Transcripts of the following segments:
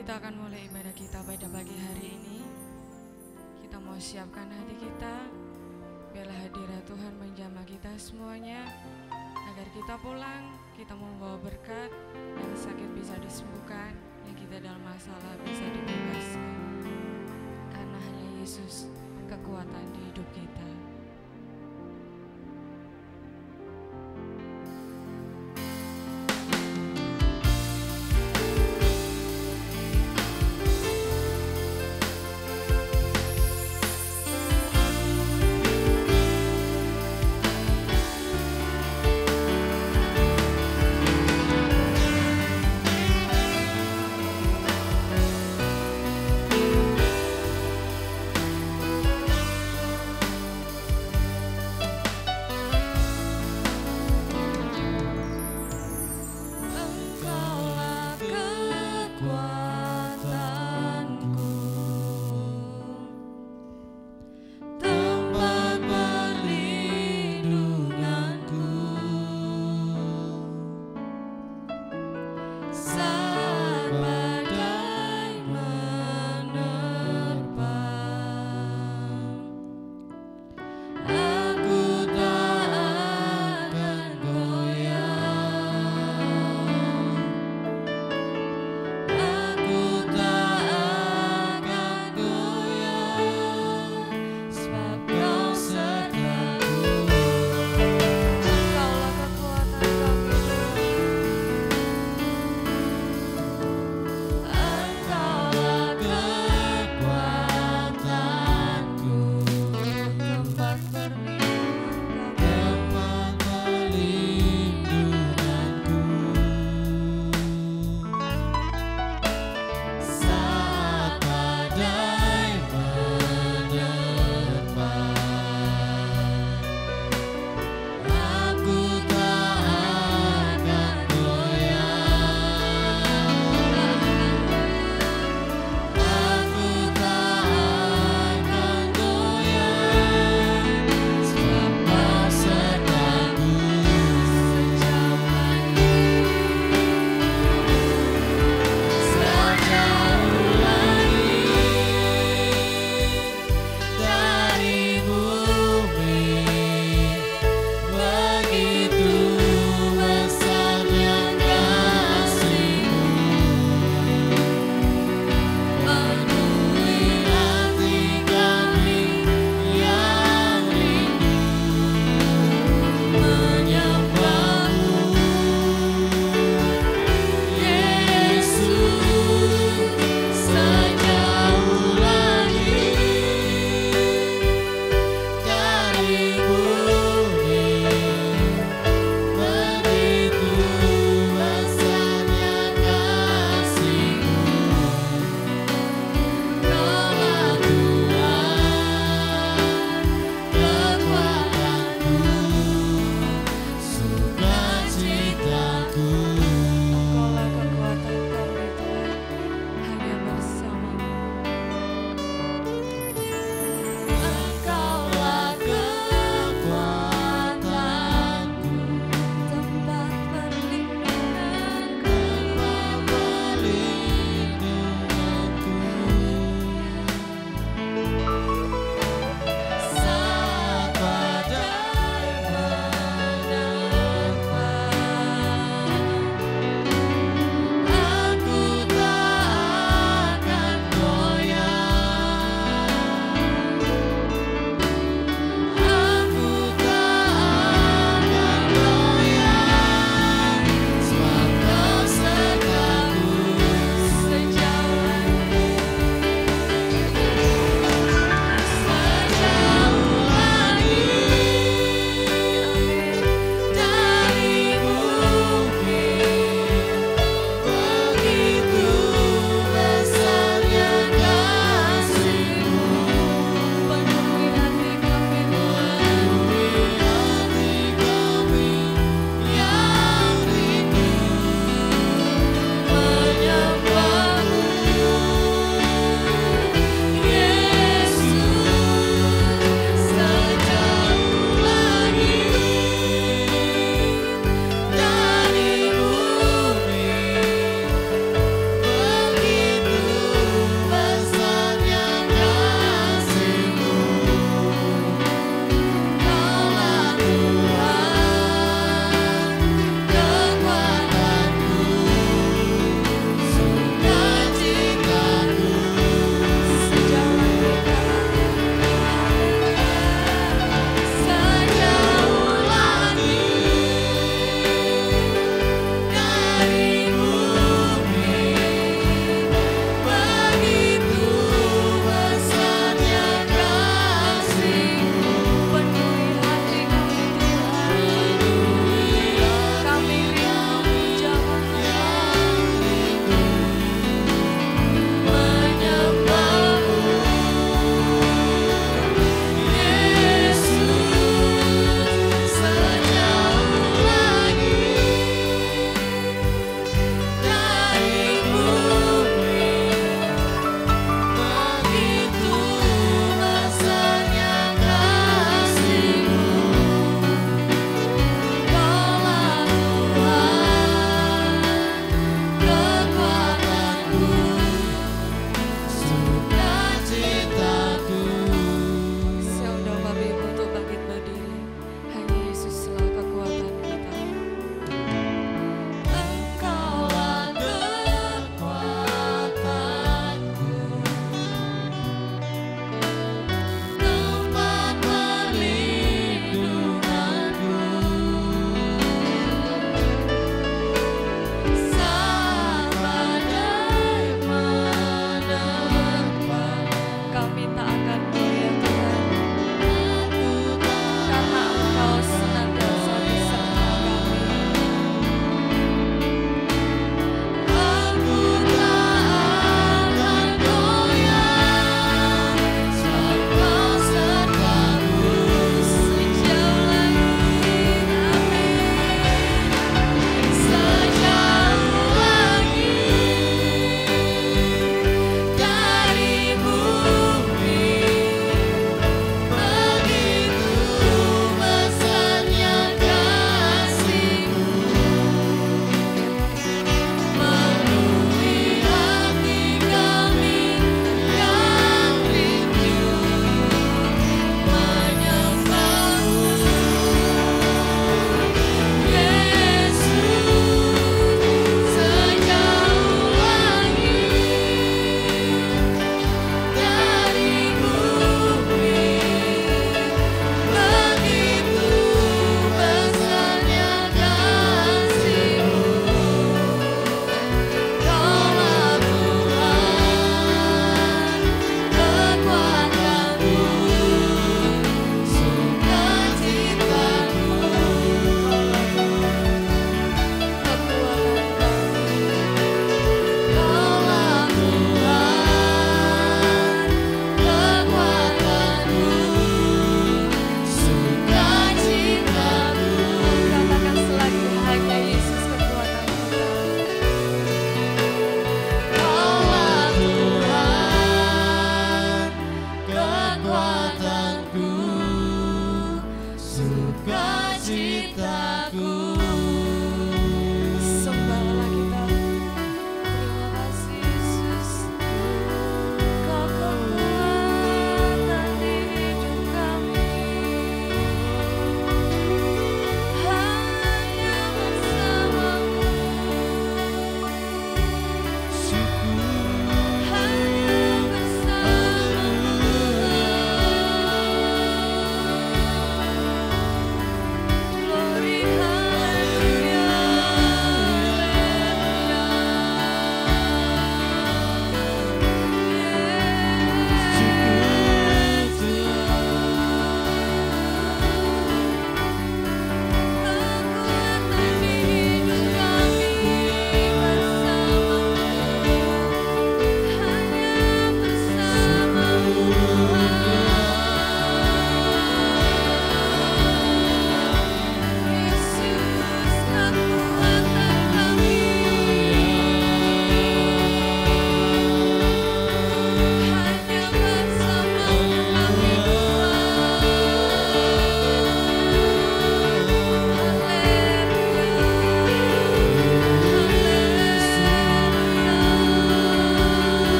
Kita akan mulai ibadah kita pada pagi hari ini. Kita mau siapkan hati kita, biarlah hadirat Tuhan menjamah kita semuanya, agar kita pulang, kita membawa berkat, yang sakit bisa disembuhkan, yang kita dalam masalah bisa dibebaskan. Karena hanya Yesus kekuatan di hidup kita.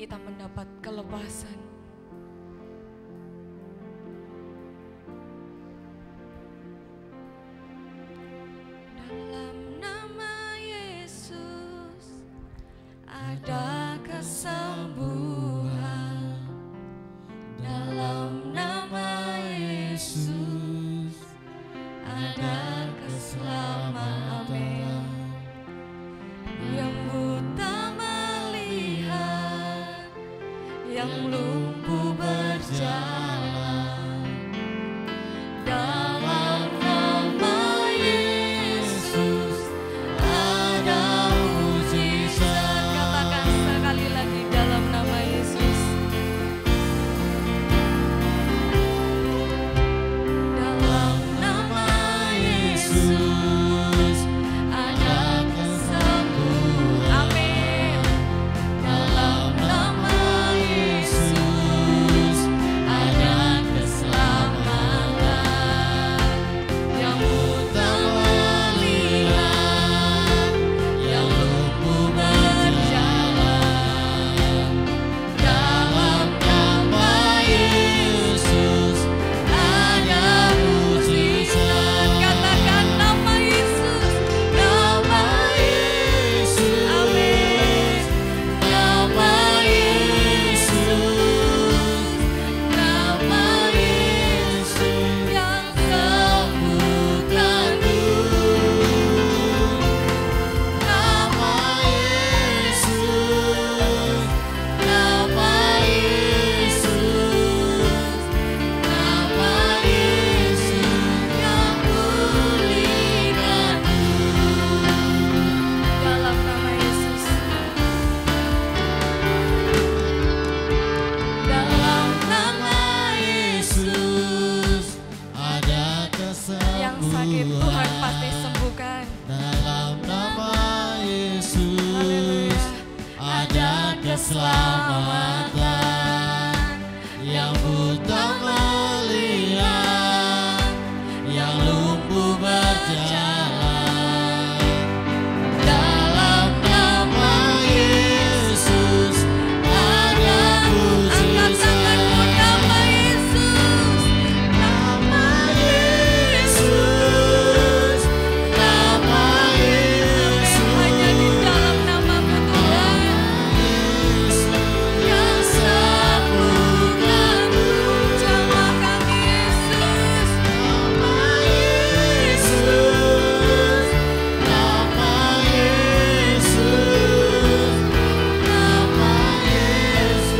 kita mendapat kelepasan. Dalam nama Yesus ada kesembuhan. Dalam nama Yesus ada keselamatan. Yang buta melihat, yang lumpuh berjalan. Dalam nama Yesus ada mujizat. Katakan sekali lagi, dalam nama Yesus. Dalam nama Yesus ada kesembuhan. Amin. Dalam nama Yesus ada keselamatan. Yang buta melihat, yang lumpuh berjalan. Dalam nama Yesus ada mujizat. Katakan nama Yesus, nama Yesus. Amin. Nama Yesus, nama Yesus yang sembuhkanku. Nama Yesus, nama Yesus, nama Yesus yang pulihkanku. Dalam nama Yesus. Dalam nama Yesus ada kesembuhan. yang sakit Tuhan pasti sembuhkan. Dalam nama Yesus Haleluya. ada keselamatan. Yang buta melihat, yang lumpuh berjalan. Dalam nama Yesus ada Angkat tanganmu, mujizat. nama Yesus. Nama Yesus, nama Yesus, Hanya di dalam namamu Tuhan yang sembuhkanku. Jamakan Yesus. nama Yesus, nama Yesus, nama Yesus,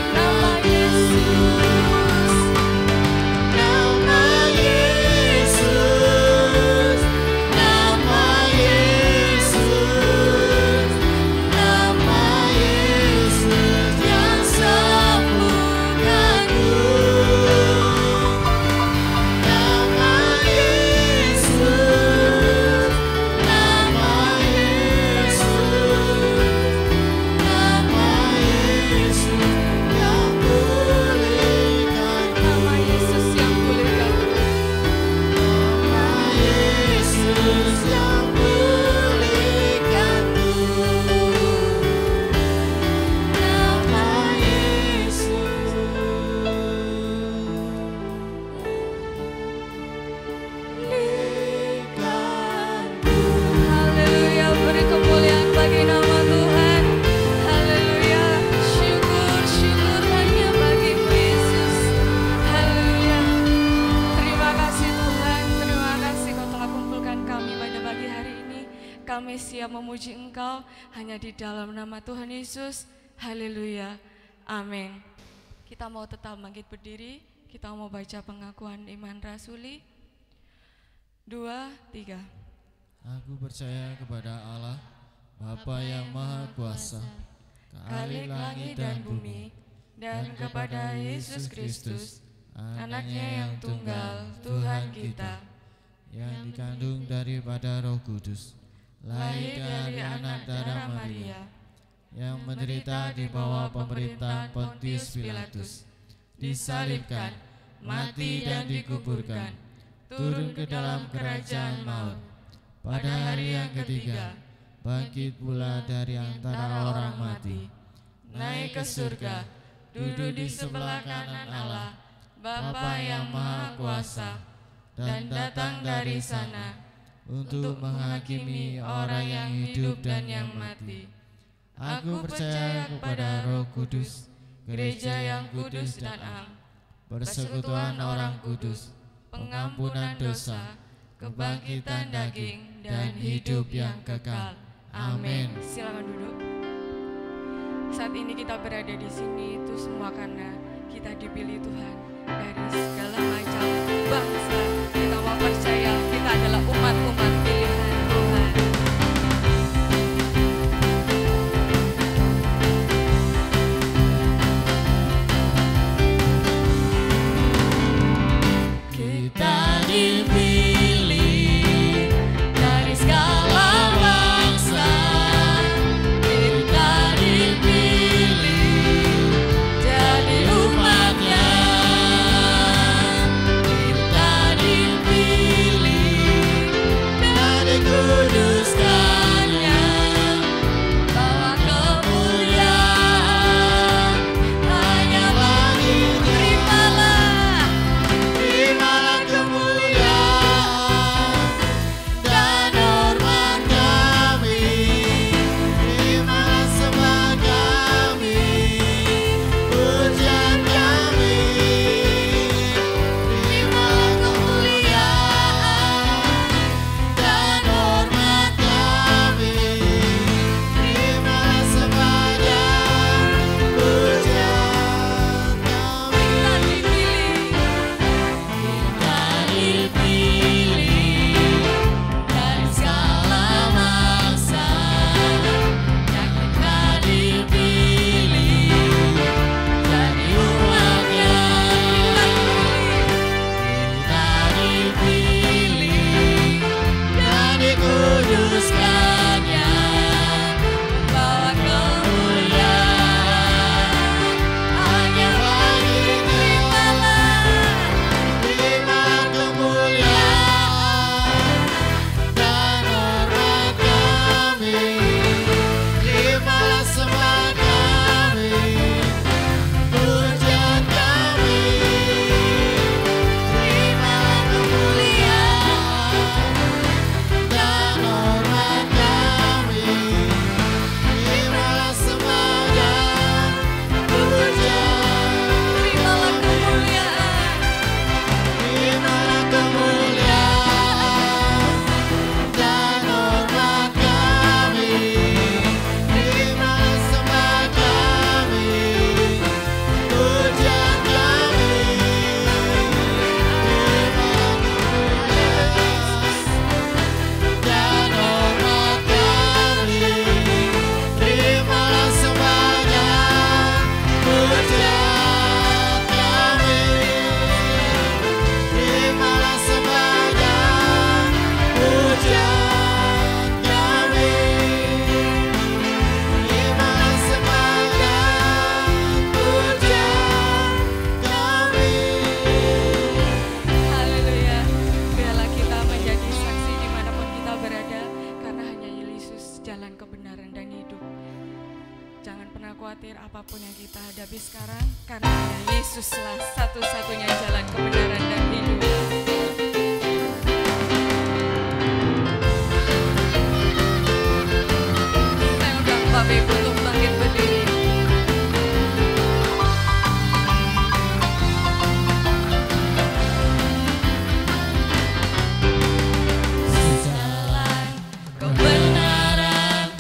Nama Yesus. nama Yesus, nama Yesus, nama Yesus yang sembuhkanku. Nama Yesus, nama Yesus, nama Yesus yang pulihkanku. Nama Yesus yang pulihkan. Nama Yesus yang pulihkanku. Nama Yesus. Pulihkanku. Haleluya, beri kemuliaan bagi nama Tuhan. Haleluya, syukur hanya bagimu Yesus. Haleluya. Terima kasih Tuhan, terima kasih Kau telah kumpulkan kami pada pagi hari ini. Kami siap memuji Engkau hanya di dalam nama Tuhan Yesus. Haleluya, amin. Kita mau tetap bangkit berdiri, kita mau baca pengakuan iman rasuli. 2, 3. Aku percaya kepada Allah, Bapa yang Maha Kuasa, Khalik langit dan bumi, dan kepada Yesus Kristus, anaknya yang tunggal, Tuhan kita, yang dikandung daripada Roh Kudus, lahir dari anak darah Maria, yang menderita di bawah pemerintahan Pontius Pilatus, disalibkan, mati dan dikuburkan, turun ke dalam kerajaan maut. Pada hari yang ketiga, bangkit pula dari antara orang mati, naik ke surga, duduk di sebelah kanan Allah, Bapa yang Maha Kuasa, dan datang dari sana untuk menghakimi orang yang hidup dan yang mati. Aku percaya kepada Roh Kudus, gereja yang kudus dan am, persekutuan orang kudus, pengampunan dosa, kebangkitan daging, dan hidup yang kekal. Amin. Silakan duduk. Saat ini kita berada di sini itu semua karena kita dipilih Tuhan dari segala macam bangsa. Kita mau percaya kita adalah umat-umat pilihan Tuhan. Kita dipilih dari segala bangsa. Kita dipilih jadi umatnya. Kita dipilih dan dikuduskannya, bawa kemuliaan hanya bagi terimalah kemuliaan dan hormat kami, terimalah sembah kami, pujian kami, terimalah kemuliaan dan hormat kami, terimalah sembah dan pujian kami. Kita dipilih dari segala bangsa, yang kita dipilih jadi umatnya. Kita dipilih dan dikuduskannya, bawa kemuliaan hanya bagi terimalah kemuliaan dan hormat kami, terimalah sembah kami, pujian kami, terimalah kemuliaan dan hormat kami, terimalah sembah dan pujian, terimalah kemuliaan, terimalah kemuliaan dan hormat kami, terimalah sembah kami, pujian kami, terimalah kemuliaan dan hormat kami, terimalah sembah dan pujian kami, terimalah sembah dan pujian kami, terimalah sembah dan pujian kami. Haleluya. Biarlah kita menjadi saksi dimanapun kita berada, karena hanya Yesus jalan kebenaran dan hidup. Jangan pernah khawatir apapun yang kita hadapi sekarang, karena hanya Yesuslah satu-satunya jalan kebenaran dan hidup. Saya undang Bapak Ibu untuk bangkit berdiri. Jalan kebenaran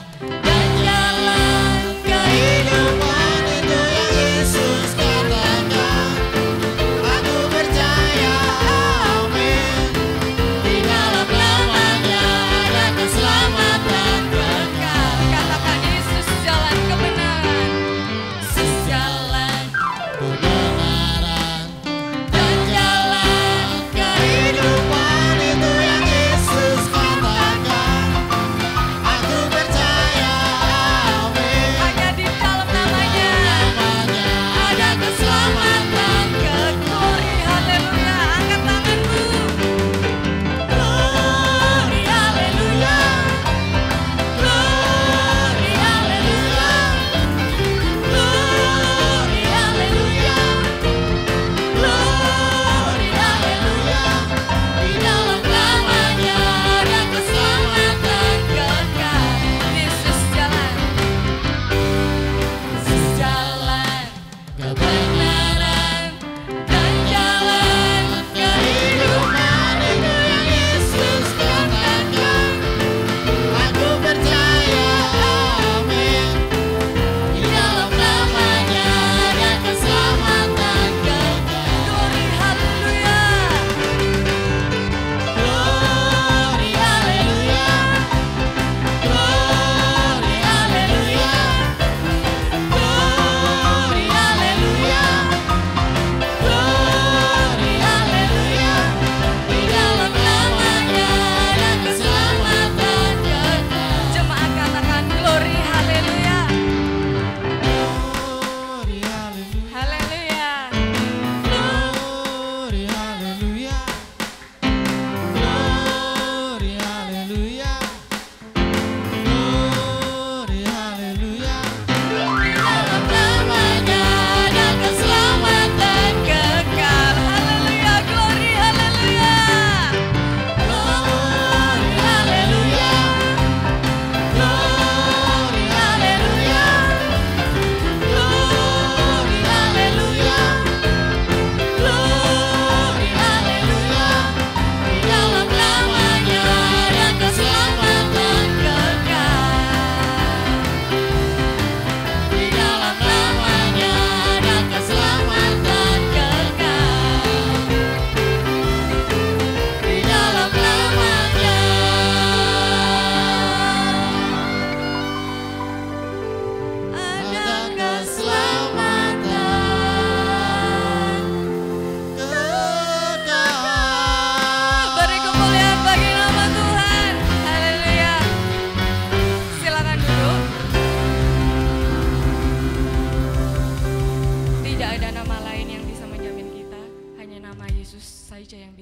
dan jalan kehidupan, itu yang Yesus katakan. Aku percaya,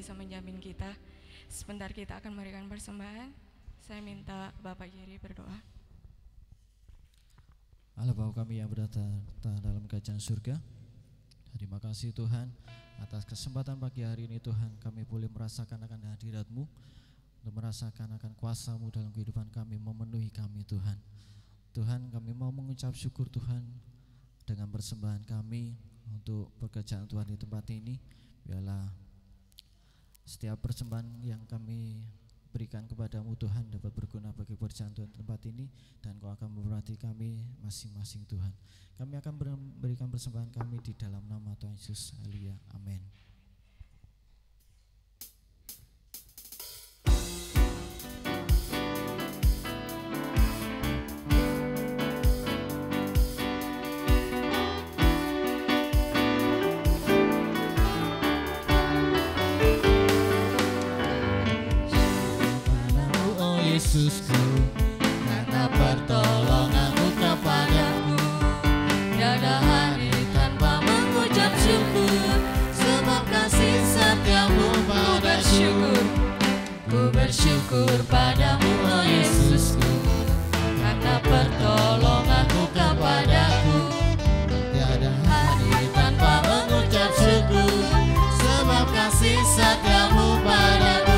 bisa menjamin kita. Sebentar kita akan memberikan persembahan. Saya minta Bapak Giri berdoa. Allah Bapa kami yang berada dalam kerajaan surga, terima kasih Tuhan atas kesempatan pagi hari ini Tuhan, kami boleh merasakan akan hadirat-Mu, untuk merasakan akan kuasa-Mu dalam kehidupan kami, memenuhi kami Tuhan. Tuhan, kami mau mengucap syukur Tuhan dengan persembahan kami untuk pekerjaan Tuhan di tempat ini. Biarlah setiap persembahan yang kami berikan kepadamu Tuhan dapat berguna bagi pekerjaan Tuhan di tempat ini, dan Kau akan memberkati kami masing-masing Tuhan. Kami akan memberikan persembahan kami di dalam nama Tuhan Yesus. Haleluya. Amin. Yesusku, karena pertolongan-Mu kepadaku, tiada hari tanpa mengucap syukur, sebab kasih setia-Mu ku bersyukur padamu, oh Yesusku, karena pertolongan-Mu kepadaku, tiada hari tanpa mengucap syukur, sebab kasih setia-Mu padaku.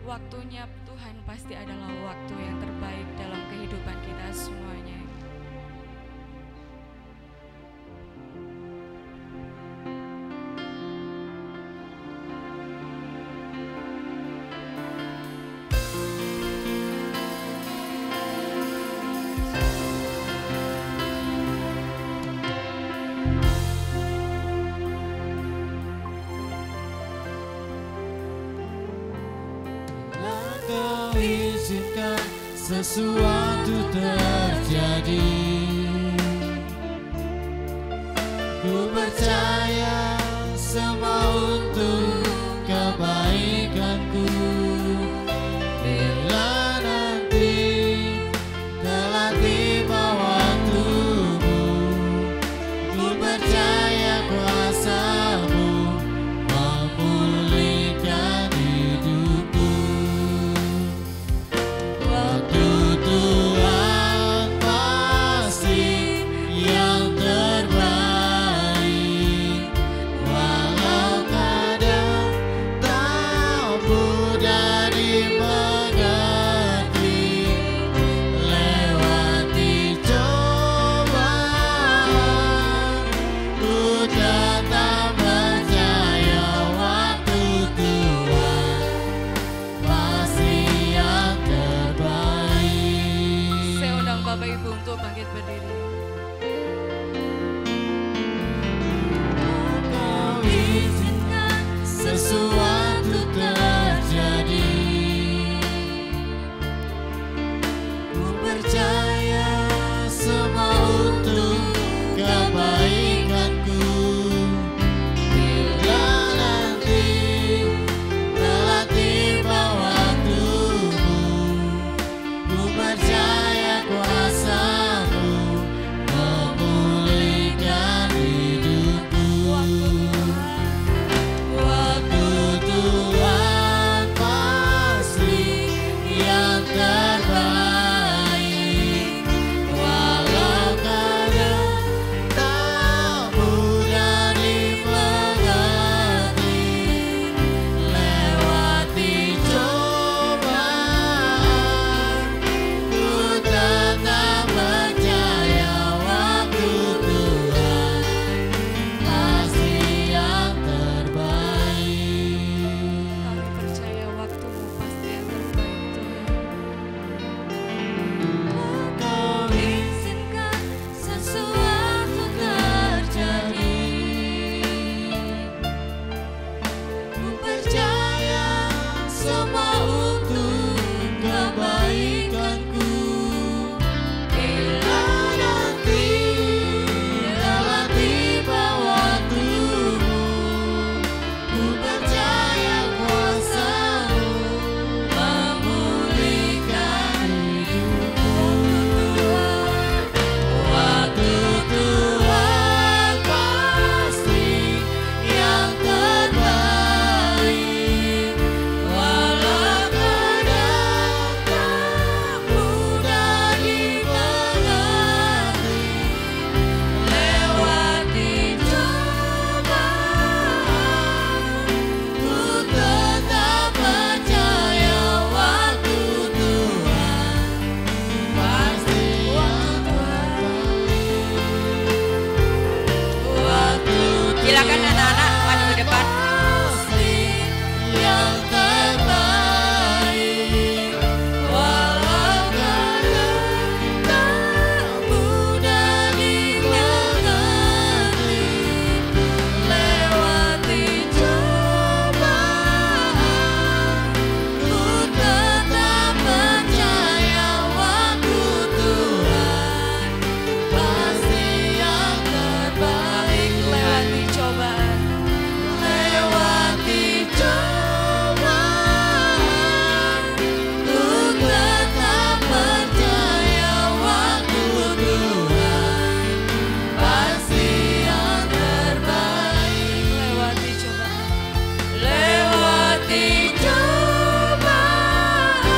Waktunya Tuhan pasti adalah waktu yang terbaik dalam kehidupan kita semuanya. Izinkan sesuatu terjadi, ku percaya semua untuk kebaikanku. Bila nanti telah tiba waktumu, ku percaya kuasa-Mu memulihkan hidupku. Waktu Tuhan pasti yang terbaik, walau kadang Bapak Ibu untuk bangkit berdiri. Kau izinkan sesuatu terjadi. Ku percaya semua untuk kebaikanku. Bila nanti telah tiba waktumu, ku percaya kuasa-Mu memulihkan hidupku. Waktu Tuhan pasti yang terbaik, walau kadang tak mudah dimengerti. Lewati cobaan, ku tetap percaya waktu Tuhan pasti yang terbaik. Kami percaya waktu-Mu pasti yang terbaik Tuhan. Kau izinkan sesuatu terjadi. Ku percaya semua untuk kebaikanku. Bila nanti telah tiba waktumu, ku percaya kuasa-Mu memulihkan hidupku. Waktu Tuhan pasti yang terbaik, walau kadang tak mudah dimengerti. Lewati cobaan, ku tetap percaya waktu Tuhan pasti yang terbaik. Waktu Silakan anak-anak maju ke depan. pasti yang terbaik, walau kadang tak mudah dimengerti. Lewati cobaan, ku tetap percaya waktu Tuhan pasti yang terbaik. Lewati cobaan, Lewati cobaan, ku tetap percaya waktu Tuhan pasti yang terbaik. lewati cobaan, Lewati cobaan,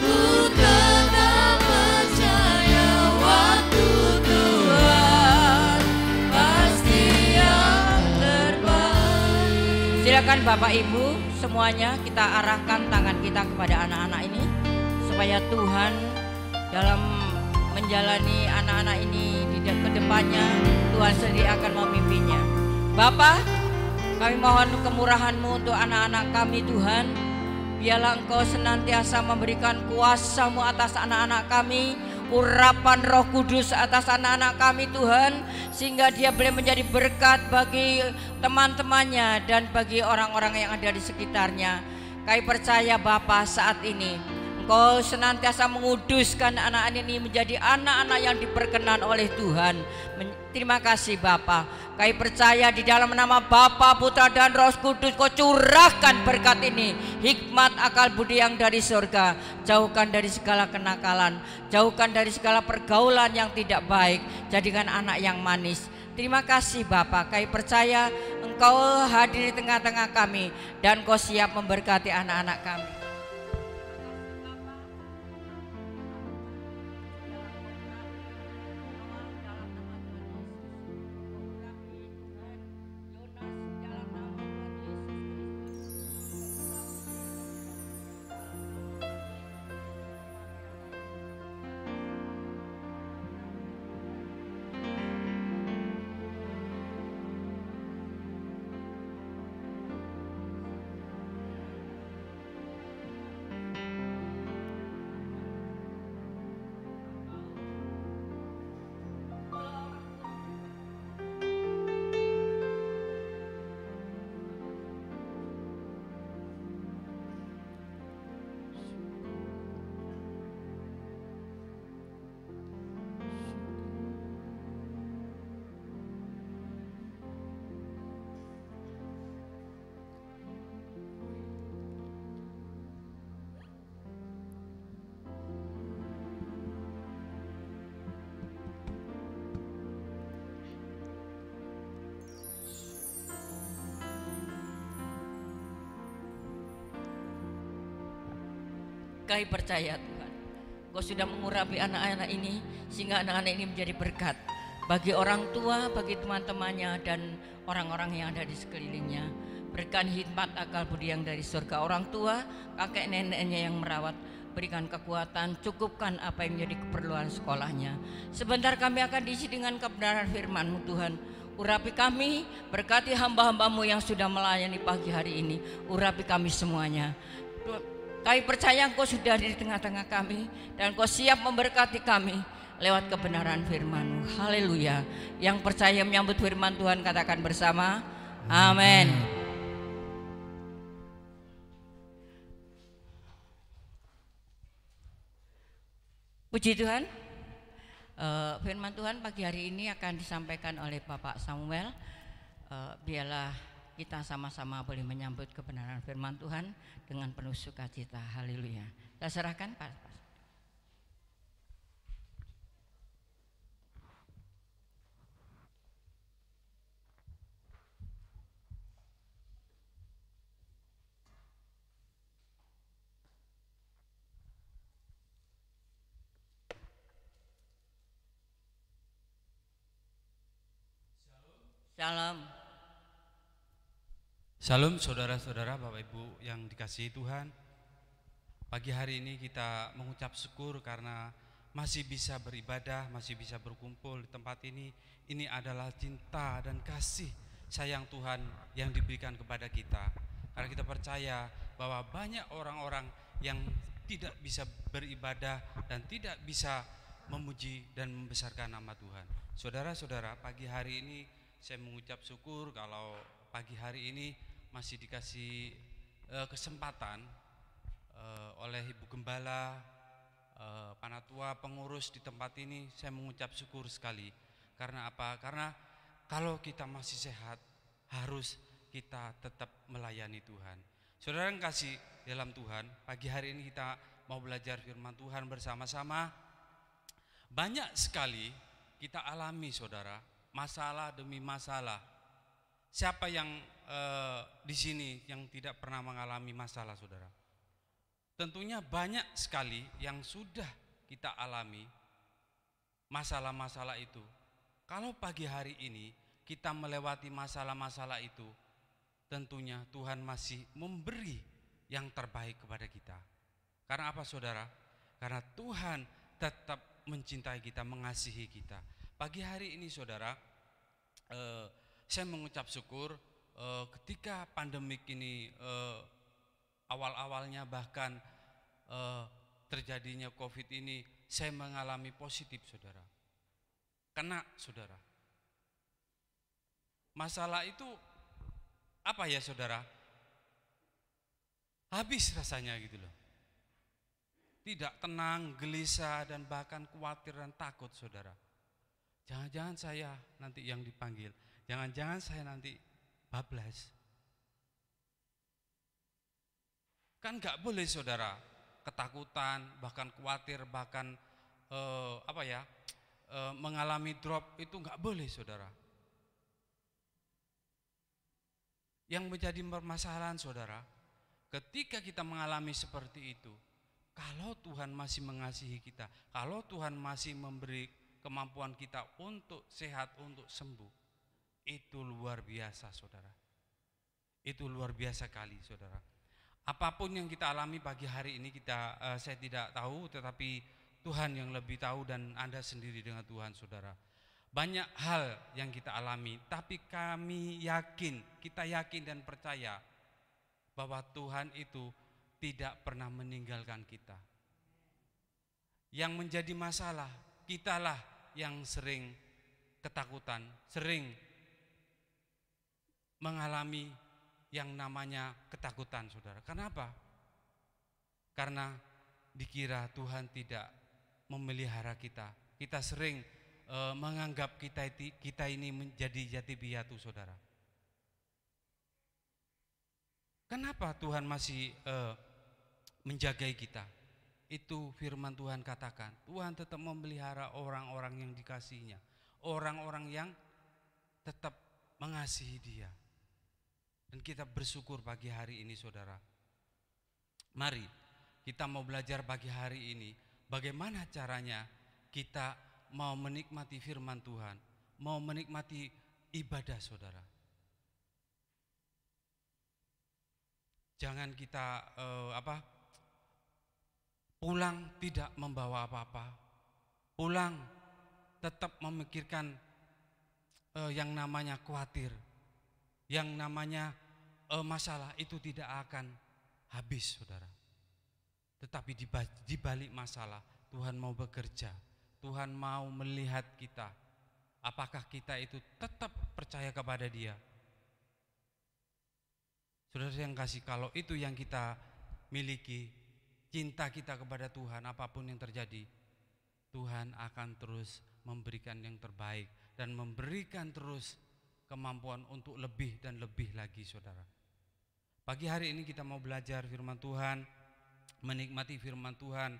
ku tetap percaya waktu Tuhan pasti yang terbaik. Silakan Bapak Ibu semuanya kita arahkan tangan kita kepada anak-anak ini supaya Tuhan dalam menjalani anak-anak ini di kedepannya Tuhan sendiri akan memimpinnya. Bapa, kami mohon kemurahan-Mu untuk anak-anak kami Tuhan. Biarlah Engkau senantiasa memberikan kuasa-Mu atas anak-anak kami, urapan Roh Kudus atas anak-anak kami Tuhan, sehingga dia boleh menjadi berkat bagi teman-temannya dan bagi orang-orang yang ada di sekitarnya. Kami percaya Bapa saat ini Engkau senantiasa menguduskan anak-anak ini menjadi anak-anak yang diperkenan oleh Tuhan. Terima kasih Bapa. Kami percaya di dalam nama Bapa, Putra dan Roh Kudus Kau curahkan berkat ini, hikmat, akal, budi yang dari surga. Jauhkan dari segala kenakalan, jauhkan dari segala pergaulan yang tidak baik, jadikan anak yang manis. Terima kasih Bapa. Kami percaya Engkau hadir di tengah-tengah kami dan Kau siap memberkati anak-anak kami. Kami percaya Tuhan, Kau sudah mengurapi anak-anak ini sehingga anak-anak ini menjadi berkat bagi orang tua, bagi teman-temannya dan orang-orang yang ada di sekelilingnya. Berikan hikmat akal budi yang dari surga. Orang tua, kakek neneknya yang merawat, berikan kekuatan, cukupkan apa yang menjadi keperluan sekolahnya. Sebentar kami akan diisi dengan kebenaran firman-Mu Tuhan. Urapi kami, berkati hamba-hamba-Mu yang sudah melayani pagi hari ini. Urapi kami semuanya. Kami percaya Engkau sudah di tengah-tengah kami dan Engkau siap memberkati kami lewat kebenaran firman-Mu. Haleluya. Yang percaya menyambut firman Tuhan katakan bersama, amin. Puji Tuhan. Firman Tuhan pagi hari ini akan disampaikan oleh Bapak Samuel. Biarlah kita sama-sama boleh menyambut kebenaran firman Tuhan dengan penuh sukacita. Haleluya. Saya serahkan Pak. Shalom. Salam saudara-saudara, Bapak Ibu yang dikasihi Tuhan. Pagi hari ini kita mengucap syukur karena masih bisa beribadah, masih bisa berkumpul di tempat ini. Ini adalah cinta dan kasih sayang Tuhan yang diberikan kepada kita. Karena kita percaya bahwa banyak orang-orang yang tidak bisa beribadah dan tidak bisa memuji dan membesarkan nama Tuhan. Saudara-saudara, pagi hari ini saya mengucap syukur kalau pagi hari ini masih dikasih kesempatan oleh Ibu Gembala, Panatua, pengurus di tempat ini. Saya mengucap syukur sekali. Karena apa? Karena kalau kita masih sehat, harus kita tetap melayani Tuhan. Saudara yang kasih dalam Tuhan, pagi hari ini kita mau belajar firman Tuhan bersama-sama. Banyak sekali kita alami, saudara, masalah demi masalah. Siapa yang di sini yang tidak pernah mengalami masalah, saudara? Tentunya banyak sekali yang sudah kita alami masalah-masalah itu. Kalau pagi hari ini kita melewati masalah-masalah itu, tentunya Tuhan masih memberi yang terbaik kepada kita. Karena apa, saudara? Karena Tuhan tetap mencintai kita, mengasihi kita. Pagi hari ini, saudara, saya mengucap syukur ketika pandemik ini awal-awalnya bahkan terjadinya COVID ini, saya mengalami positif, saudara. Kena, saudara. Masalah itu apa ya, saudara? Habis rasanya gitu loh. Tidak tenang, gelisah, dan bahkan khawatir dan takut, saudara. Jangan-jangan saya nanti yang dipanggil. Jangan-jangan saya nanti bablas. Kan gak boleh, saudara, ketakutan, bahkan khawatir, bahkan mengalami drop, itu gak boleh, saudara. Yang menjadi permasalahan, saudara, ketika kita mengalami seperti itu, kalau Tuhan masih mengasihi kita, kalau Tuhan masih memberi kemampuan kita untuk sehat, untuk sembuh, itu luar biasa, saudara. Itu luar biasa kali, saudara. Apapun yang kita alami pagi hari ini saya tidak tahu, tetapi Tuhan yang lebih tahu dan Anda sendiri dengan Tuhan, saudara. Banyak hal yang kita alami, tapi kita yakin dan percaya bahwa Tuhan itu tidak pernah meninggalkan kita. Yang menjadi masalah, kitalah yang sering ketakutan, sering mengalami yang namanya ketakutan, saudara. Kenapa? Karena dikira Tuhan tidak memelihara kita. Kita sering menganggap kita ini menjadi jati piatu, saudara. Kenapa Tuhan masih menjagai kita? Itu firman Tuhan katakan, Tuhan tetap memelihara orang-orang yang dikasihinya, orang-orang yang tetap mengasihi Dia. Dan kita bersyukur pagi hari ini, saudara. Mari kita mau belajar pagi hari ini bagaimana caranya kita mau menikmati firman Tuhan, mau menikmati ibadah saudara. Jangan kita pulang tidak membawa apa-apa, pulang tetap memikirkan yang namanya khawatir, yang namanya masalah itu tidak akan habis saudara. Tetapi di balik masalah Tuhan mau bekerja, Tuhan mau melihat kita, apakah kita itu tetap percaya kepada Dia. Saudara yang kasih, kalau itu yang kita miliki, cinta kita kepada Tuhan, apapun yang terjadi, Tuhan akan terus memberikan yang terbaik dan memberikan terus kemampuan untuk lebih dan lebih lagi saudara. Pagi hari ini kita mau belajar firman Tuhan, menikmati firman Tuhan.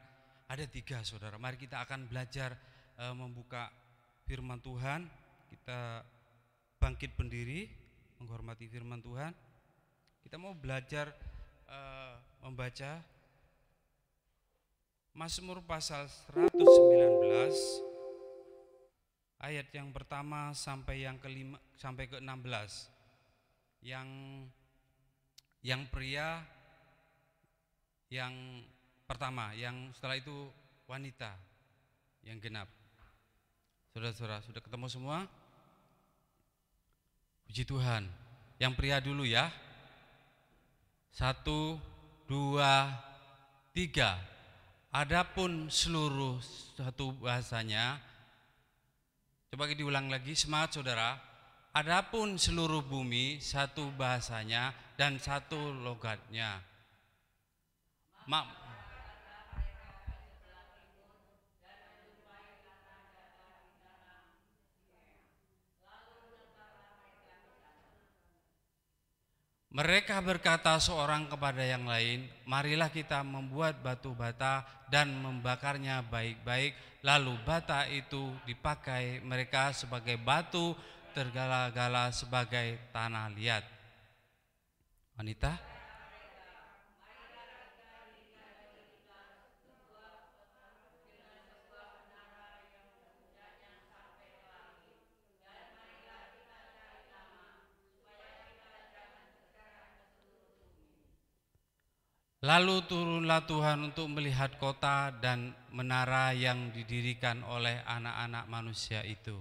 Ada 3 saudara, mari kita akan belajar membuka firman Tuhan. Kita bangkit berdiri menghormati firman Tuhan. Kita mau belajar membaca Mazmur pasal 119 ayat yang pertama sampai yang kelima sampai ke-16. Yang pria yang pertama, yang setelah itu wanita yang genap. Saudara-saudara, sudah ketemu semua? Puji Tuhan. Yang pria dulu ya. 1, 2, 3. Adapun seluruh satu bahasanya, coba diulang lagi, semangat saudara. Adapun seluruh bumi satu bahasanya dan satu logatnya. Mereka berkata seorang kepada yang lain, marilah kita membuat batu bata dan membakarnya baik-baik, lalu bata itu dipakai mereka sebagai batu, tergala-gala sebagai tanah liat. Wanita? Lalu turunlah Tuhan untuk melihat kota dan menara yang didirikan oleh anak-anak manusia itu.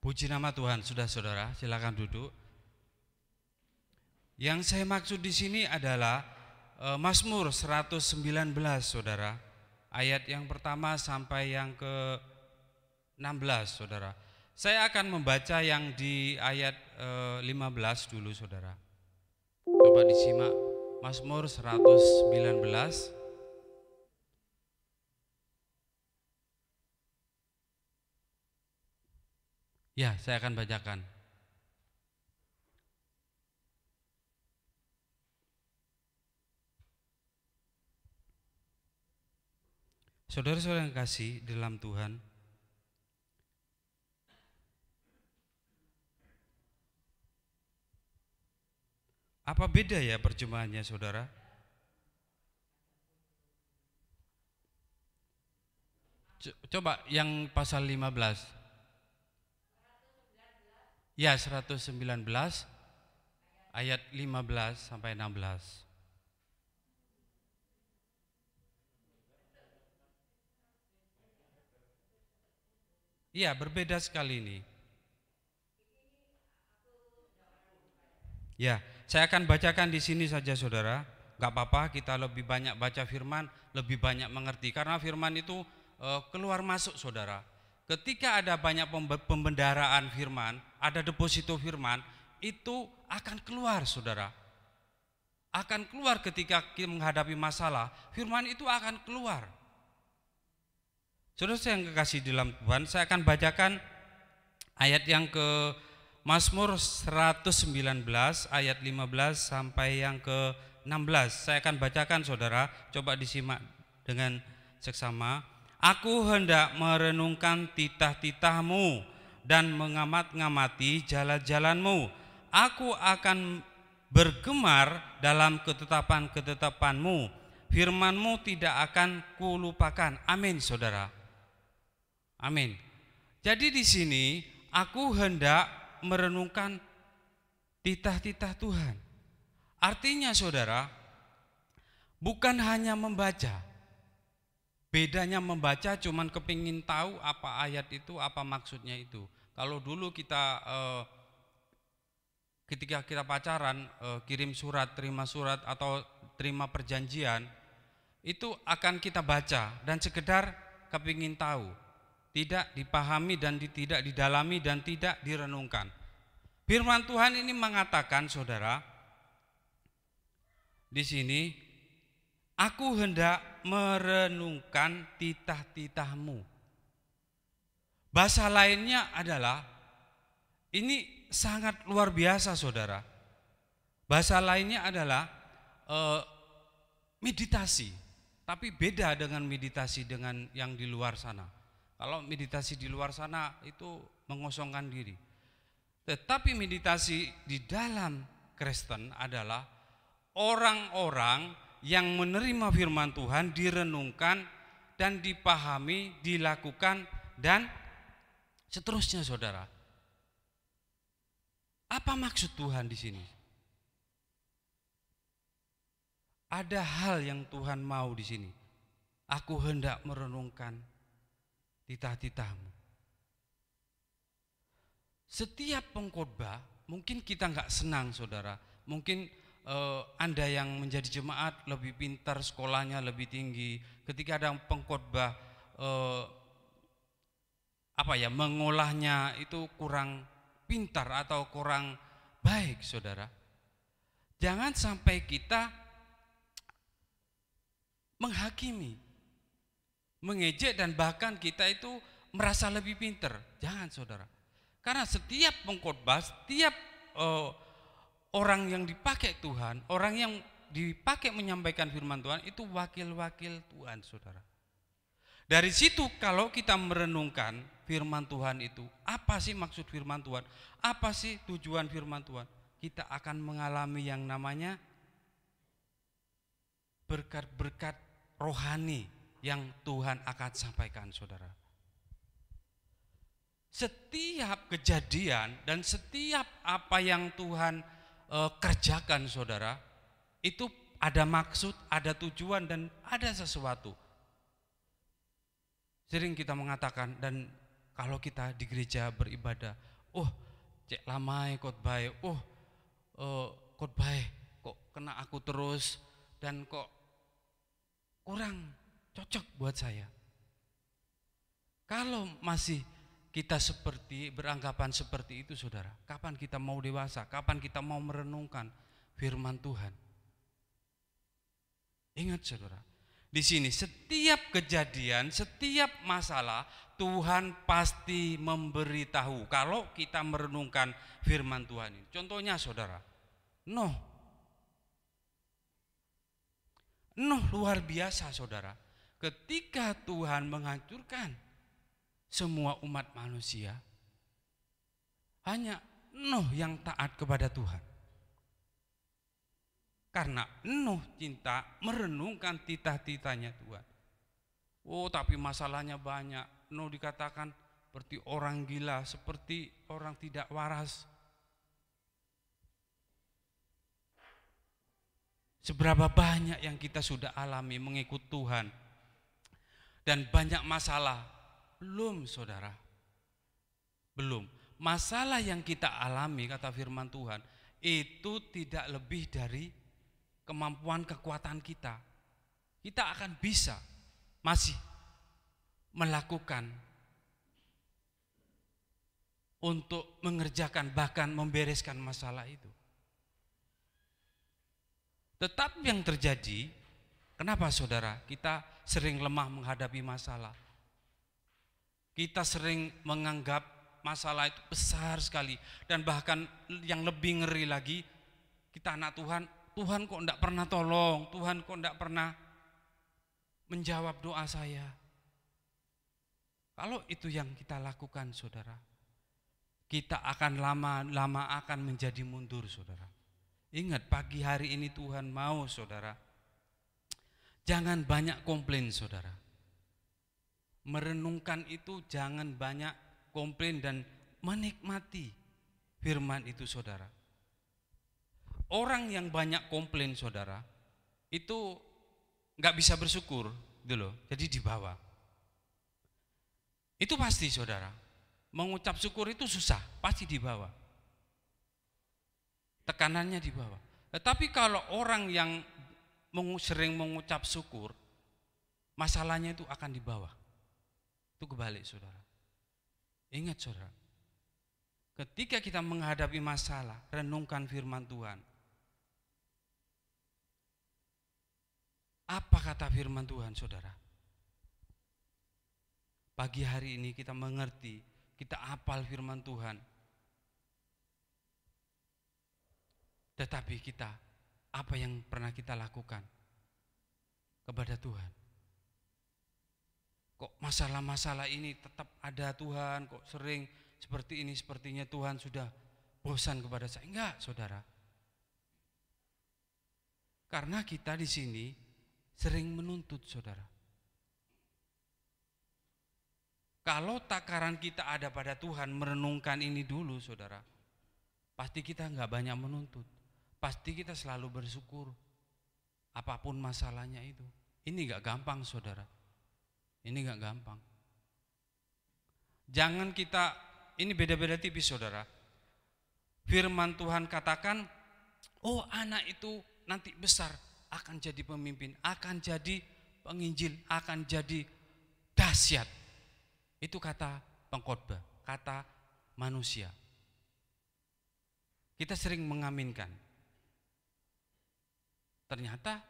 Puji nama Tuhan. Sudah saudara, silakan duduk. Yang saya maksud di sini adalah Mazmur 119 saudara, ayat yang pertama sampai yang ke-16 saudara. Saya akan membaca yang di ayat 15 dulu saudara. Coba disimak Mazmur 119. Ya, saya akan bacakan. Saudara-saudara yang kasih dalam Tuhan, apa beda ya perjumpaannya saudara? Coba yang pasal 15. Ya, 119 ayat 15 sampai 16. Iya, berbeda sekali ini. Ya, saya akan bacakan di sini saja saudara. Gak apa-apa, kita lebih banyak baca firman, lebih banyak mengerti. Karena firman itu keluar masuk saudara. Ketika ada banyak pembendaraan firman, ada deposito firman, itu akan keluar saudara. Akan keluar ketika kita menghadapi masalah, firman itu akan keluar. Saudara yang kekasih dalam Tuhan, saya akan bacakan ayat yang Mazmur 119 ayat 15 sampai yang ke-16. Saya akan bacakan saudara, coba disimak dengan seksama. Aku hendak merenungkan titah-titahmu dan mengamat-ngamati jalan-jalanmu. Aku akan bergemar dalam ketetapan-ketetapanmu. Firmanmu tidak akan kulupakan. Amin saudara. Amin. Jadi di sini aku hendak merenungkan titah-titah Tuhan. Artinya saudara, bukan hanya membaca. Bedanya membaca cuman kepingin tahu apa ayat itu, apa maksudnya itu. Kalau dulu kita ketika kita pacaran, kirim surat, terima surat atau terima perjanjian, itu akan kita baca dan sekedar kepingin tahu. Tidak dipahami dan tidak didalami dan tidak direnungkan. Firman Tuhan ini mengatakan saudara, di sini, aku hendak merenungkan titah-titahmu. Bahasa lainnya adalah, ini sangat luar biasa saudara. Bahasa lainnya adalah meditasi. Tapi beda dengan meditasi dengan yang di luar sana. Kalau meditasi di luar sana itu mengosongkan diri. Tetapi meditasi di dalam Kristen adalah orang-orang yang menerima firman Tuhan, direnungkan dan dipahami, dilakukan dan seterusnya saudara. Apa maksud Tuhan di sini? Ada hal yang Tuhan mau di sini. Aku hendak merenungkan titah-titahmu. Setiap pengkhotbah, mungkin kita nggak senang saudara. Mungkin Anda yang menjadi jemaat lebih pintar, sekolahnya lebih tinggi. Ketika ada pengkhotbah mengolahnya itu kurang pintar atau kurang baik saudara. Jangan sampai kita menghakimi, mengejek dan bahkan kita itu merasa lebih pintar. Jangan saudara. Karena setiap pengkhotbah, setiap orang yang dipakai Tuhan, orang yang dipakai menyampaikan firman Tuhan itu wakil-wakil Tuhan saudara. Dari situ kalau kita merenungkan firman Tuhan itu, apa sih maksud firman Tuhan? Apa sih tujuan firman Tuhan? Kita akan mengalami yang namanya berkat-berkat rohani yang Tuhan akan sampaikan saudara. Setiap kejadian dan setiap apa yang Tuhan kerjakan saudara, itu ada maksud, ada tujuan dan ada sesuatu. Sering kita mengatakan, dan kalau kita di gereja beribadah, cek lamai khotbah, khotbah kok kena aku terus dan kok kurang cocok buat saya. Kalau masih kita beranggapan seperti itu saudara, kapan kita mau dewasa? Kapan kita mau merenungkan firman Tuhan? Ingat saudara, di sini setiap kejadian, setiap masalah Tuhan pasti memberitahu kalau kita merenungkan firman Tuhan ini. Contohnya saudara, Nuh luar biasa saudara. Ketika Tuhan menghancurkan semua umat manusia, hanya Nuh yang taat kepada Tuhan. Karena Nuh cinta merenungkan titah-titahnya Tuhan. Tapi masalahnya banyak. Nuh dikatakan seperti orang gila, seperti orang tidak waras. Seberapa banyak yang kita sudah alami mengikut Tuhan. Dan banyak masalah. Belum saudara, belum. Masalah yang kita alami kata firman Tuhan itu tidak lebih dari kemampuan kekuatan kita. Kita akan bisa masih melakukan untuk mengerjakan bahkan membereskan masalah itu. Tetapi yang terjadi, kenapa saudara kita sering lemah menghadapi masalah? Kita sering menganggap masalah itu besar sekali. Dan bahkan yang lebih ngeri lagi, kita anak Tuhan, Tuhan kok enggak pernah tolong, Tuhan kok enggak pernah menjawab doa saya. Kalau itu yang kita lakukan, saudara, kita akan lama-lama akan menjadi mundur, saudara. Ingat, pagi hari ini Tuhan mau, saudara, jangan banyak komplain, saudara. Merenungkan itu jangan banyak komplain dan menikmati firman itu, saudara. Orang yang banyak komplain, saudara, itu nggak bisa bersyukur, gitu loh. Jadi di bawah. Itu pasti, saudara. Mengucap syukur itu susah, pasti di bawah. Tekanannya di bawah. Tetapi kalau orang yang sering mengucap syukur, masalahnya itu akan di bawah. Itu kebalik, saudara. Ingat, saudara, ketika kita menghadapi masalah, renungkan firman Tuhan. Apa kata firman Tuhan, saudara? Pagi hari ini kita mengerti, kita hafal firman Tuhan. Tetapi kita, apa yang pernah kita lakukan kepada Tuhan? Kok masalah-masalah ini tetap ada, Tuhan? Kok sering seperti ini, sepertinya Tuhan sudah bosan kepada saya? Enggak, saudara. Karena kita di sini sering menuntut, saudara. Kalau takaran kita ada pada Tuhan, merenungkan ini dulu, saudara, pasti kita enggak banyak menuntut. Pasti kita selalu bersyukur. Apapun masalahnya itu. Ini enggak gampang, saudara. Ini enggak gampang. Jangan kita, ini beda-beda tipis, saudara. Firman Tuhan katakan, oh anak itu nanti besar akan jadi pemimpin, akan jadi penginjil, akan jadi dahsyat. Itu kata pengkhotbah, kata manusia. Kita sering mengaminkan. Ternyata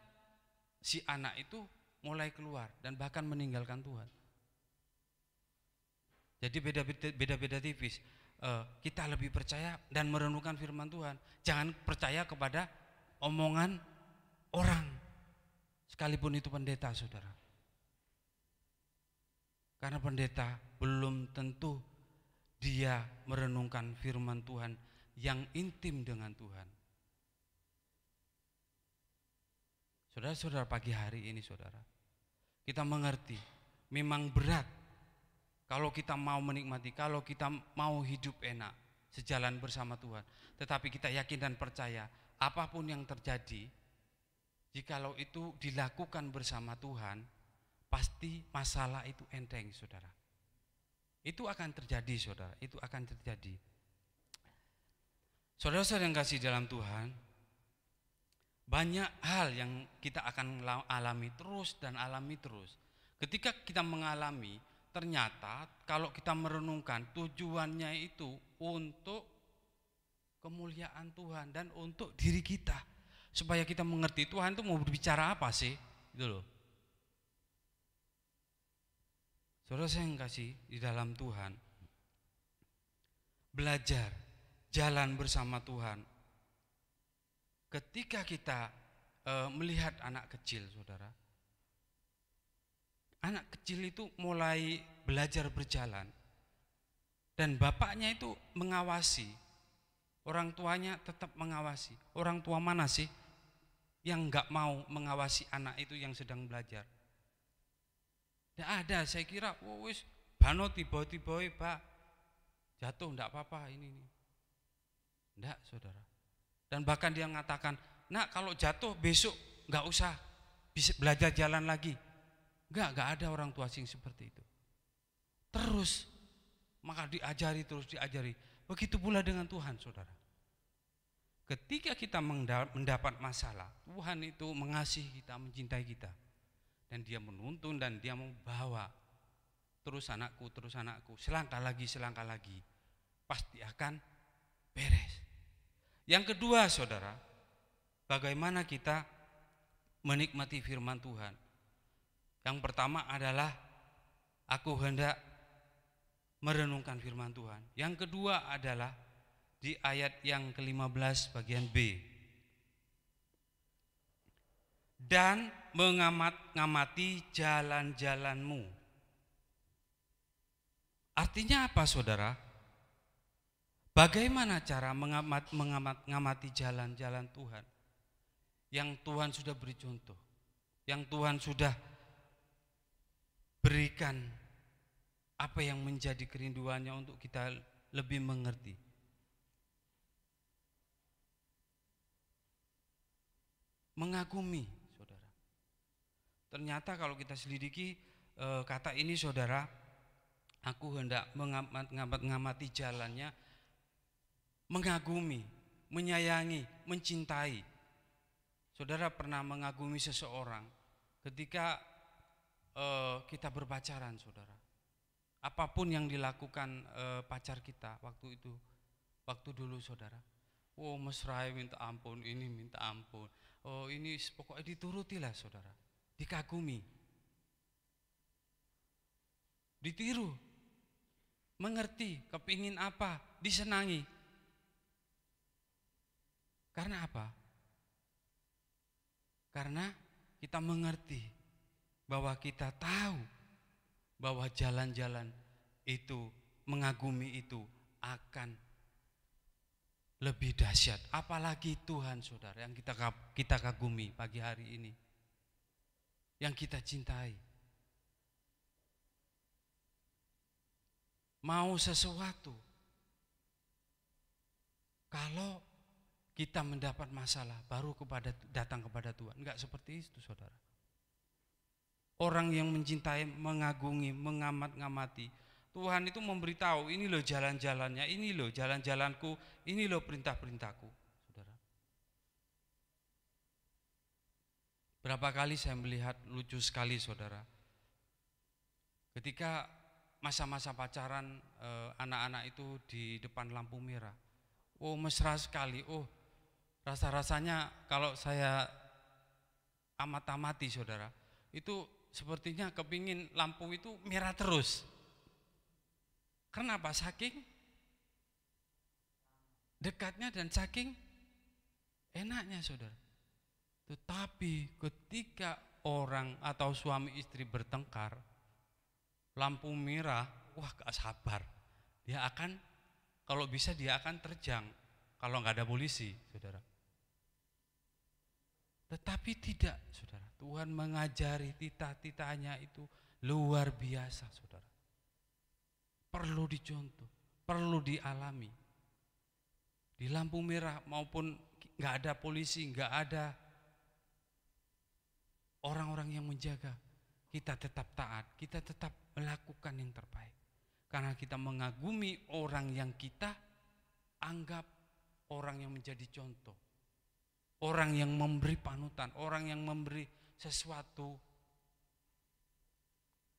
si anak itu mulai keluar dan bahkan meninggalkan Tuhan. Jadi beda-beda tipis. Kita lebih percaya dan merenungkan firman Tuhan. Jangan percaya kepada omongan orang, sekalipun itu pendeta, saudara. Karena pendeta belum tentu dia merenungkan firman Tuhan yang intim dengan Tuhan. Saudara-saudara, pagi hari ini, saudara, kita mengerti memang berat kalau kita mau menikmati, kalau kita mau hidup enak sejalan bersama Tuhan. Tetapi kita yakin dan percaya apapun yang terjadi, jikalau itu dilakukan bersama Tuhan, pasti masalah itu enteng, saudara. Itu akan terjadi, saudara. Itu akan terjadi. Saudara-saudara yang kasih dalam Tuhan, banyak hal yang kita akan alami terus dan alami terus. Ketika kita mengalami, ternyata kalau kita merenungkan, tujuannya itu untuk kemuliaan Tuhan dan untuk diri kita. Supaya kita mengerti Tuhan itu mau berbicara apa sih, gitu loh. Saudara saya yang kasih di dalam Tuhan, belajar jalan bersama Tuhan. Ketika kita melihat anak kecil, saudara, anak kecil itu mulai belajar berjalan dan bapaknya itu mengawasi, orang tuanya tetap mengawasi. Orang tua mana sih yang enggak mau mengawasi anak itu yang sedang belajar? Tidak ada. Saya kira wis bano tiba-tiba Pak jatuh enggak apa-apa ini. Enggak, saudara. Dan bahkan dia mengatakan, nak kalau jatuh besok enggak usah bisa belajar jalan lagi. Enggak ada orang tua sing seperti itu. Terus maka diajari, terus diajari. Begitu pula dengan Tuhan, saudara. Ketika kita mendapat masalah, Tuhan itu mengasihi kita, mencintai kita. Dan dia menuntun dan dia membawa, terus anakku, selangkah lagi, pasti akan beres. Yang kedua, saudara, bagaimana kita menikmati firman Tuhan. Yang pertama adalah aku hendak merenungkan firman Tuhan. Yang kedua adalah di ayat yang ke-15 bagian B. Dan mengamati jalan-jalanmu. Artinya apa, saudara? Bagaimana cara mengamati jalan-jalan Tuhan? Yang Tuhan sudah beri contoh, yang Tuhan sudah berikan apa yang menjadi kerinduannya untuk kita lebih mengerti. Mengagumi, saudara. Ternyata kalau kita selidiki kata ini, saudara, aku hendak mengamati jalannya, mengagumi, menyayangi, mencintai. Saudara pernah mengagumi seseorang ketika kita berpacaran, saudara. Apapun yang dilakukan pacar kita waktu itu, waktu dulu, saudara. Oh, mesra, minta ampun, ini minta ampun. Oh, ini pokoknya diturutilah, saudara. Dikagumi, ditiru, mengerti, kepingin apa, disenangi. Karena apa? Karena kita mengerti bahwa kita tahu bahwa jalan-jalan itu, mengagumi itu akan lebih dahsyat. Apalagi Tuhan, saudara, yang kita kagumi pagi hari ini, yang kita cintai. Mau sesuatu, kalau kita mendapat masalah baru datang kepada Tuhan. Enggak seperti itu, saudara. Orang yang mencintai, mengagumi, mengamati, Tuhan itu memberitahu, ini loh jalan-jalannya, ini loh jalan-jalanku, ini loh perintah-perintahku, saudara. Berapa kali saya melihat lucu sekali, saudara. Ketika masa-masa pacaran anak-anak itu di depan lampu merah. Oh, mesra sekali. Oh, rasa-rasanya kalau saya amati, saudara, itu sepertinya kepingin lampu itu merah terus. Kenapa? Saking dekatnya dan saking enaknya, saudara. Tetapi ketika orang atau suami istri bertengkar, lampu merah, wah, gak sabar. Dia akan, kalau bisa dia akan terjang kalau nggak ada polisi, saudara. Tetapi tidak, saudara. Tuhan mengajari titah-titahnya itu luar biasa, saudara. Perlu dicontoh, perlu dialami. Di lampu merah maupun nggak ada polisi, nggak ada orang-orang yang menjaga, kita tetap taat, kita tetap melakukan yang terbaik. Karena kita mengagumi orang yang kita anggap orang yang menjadi contoh, orang yang memberi panutan, orang yang memberi sesuatu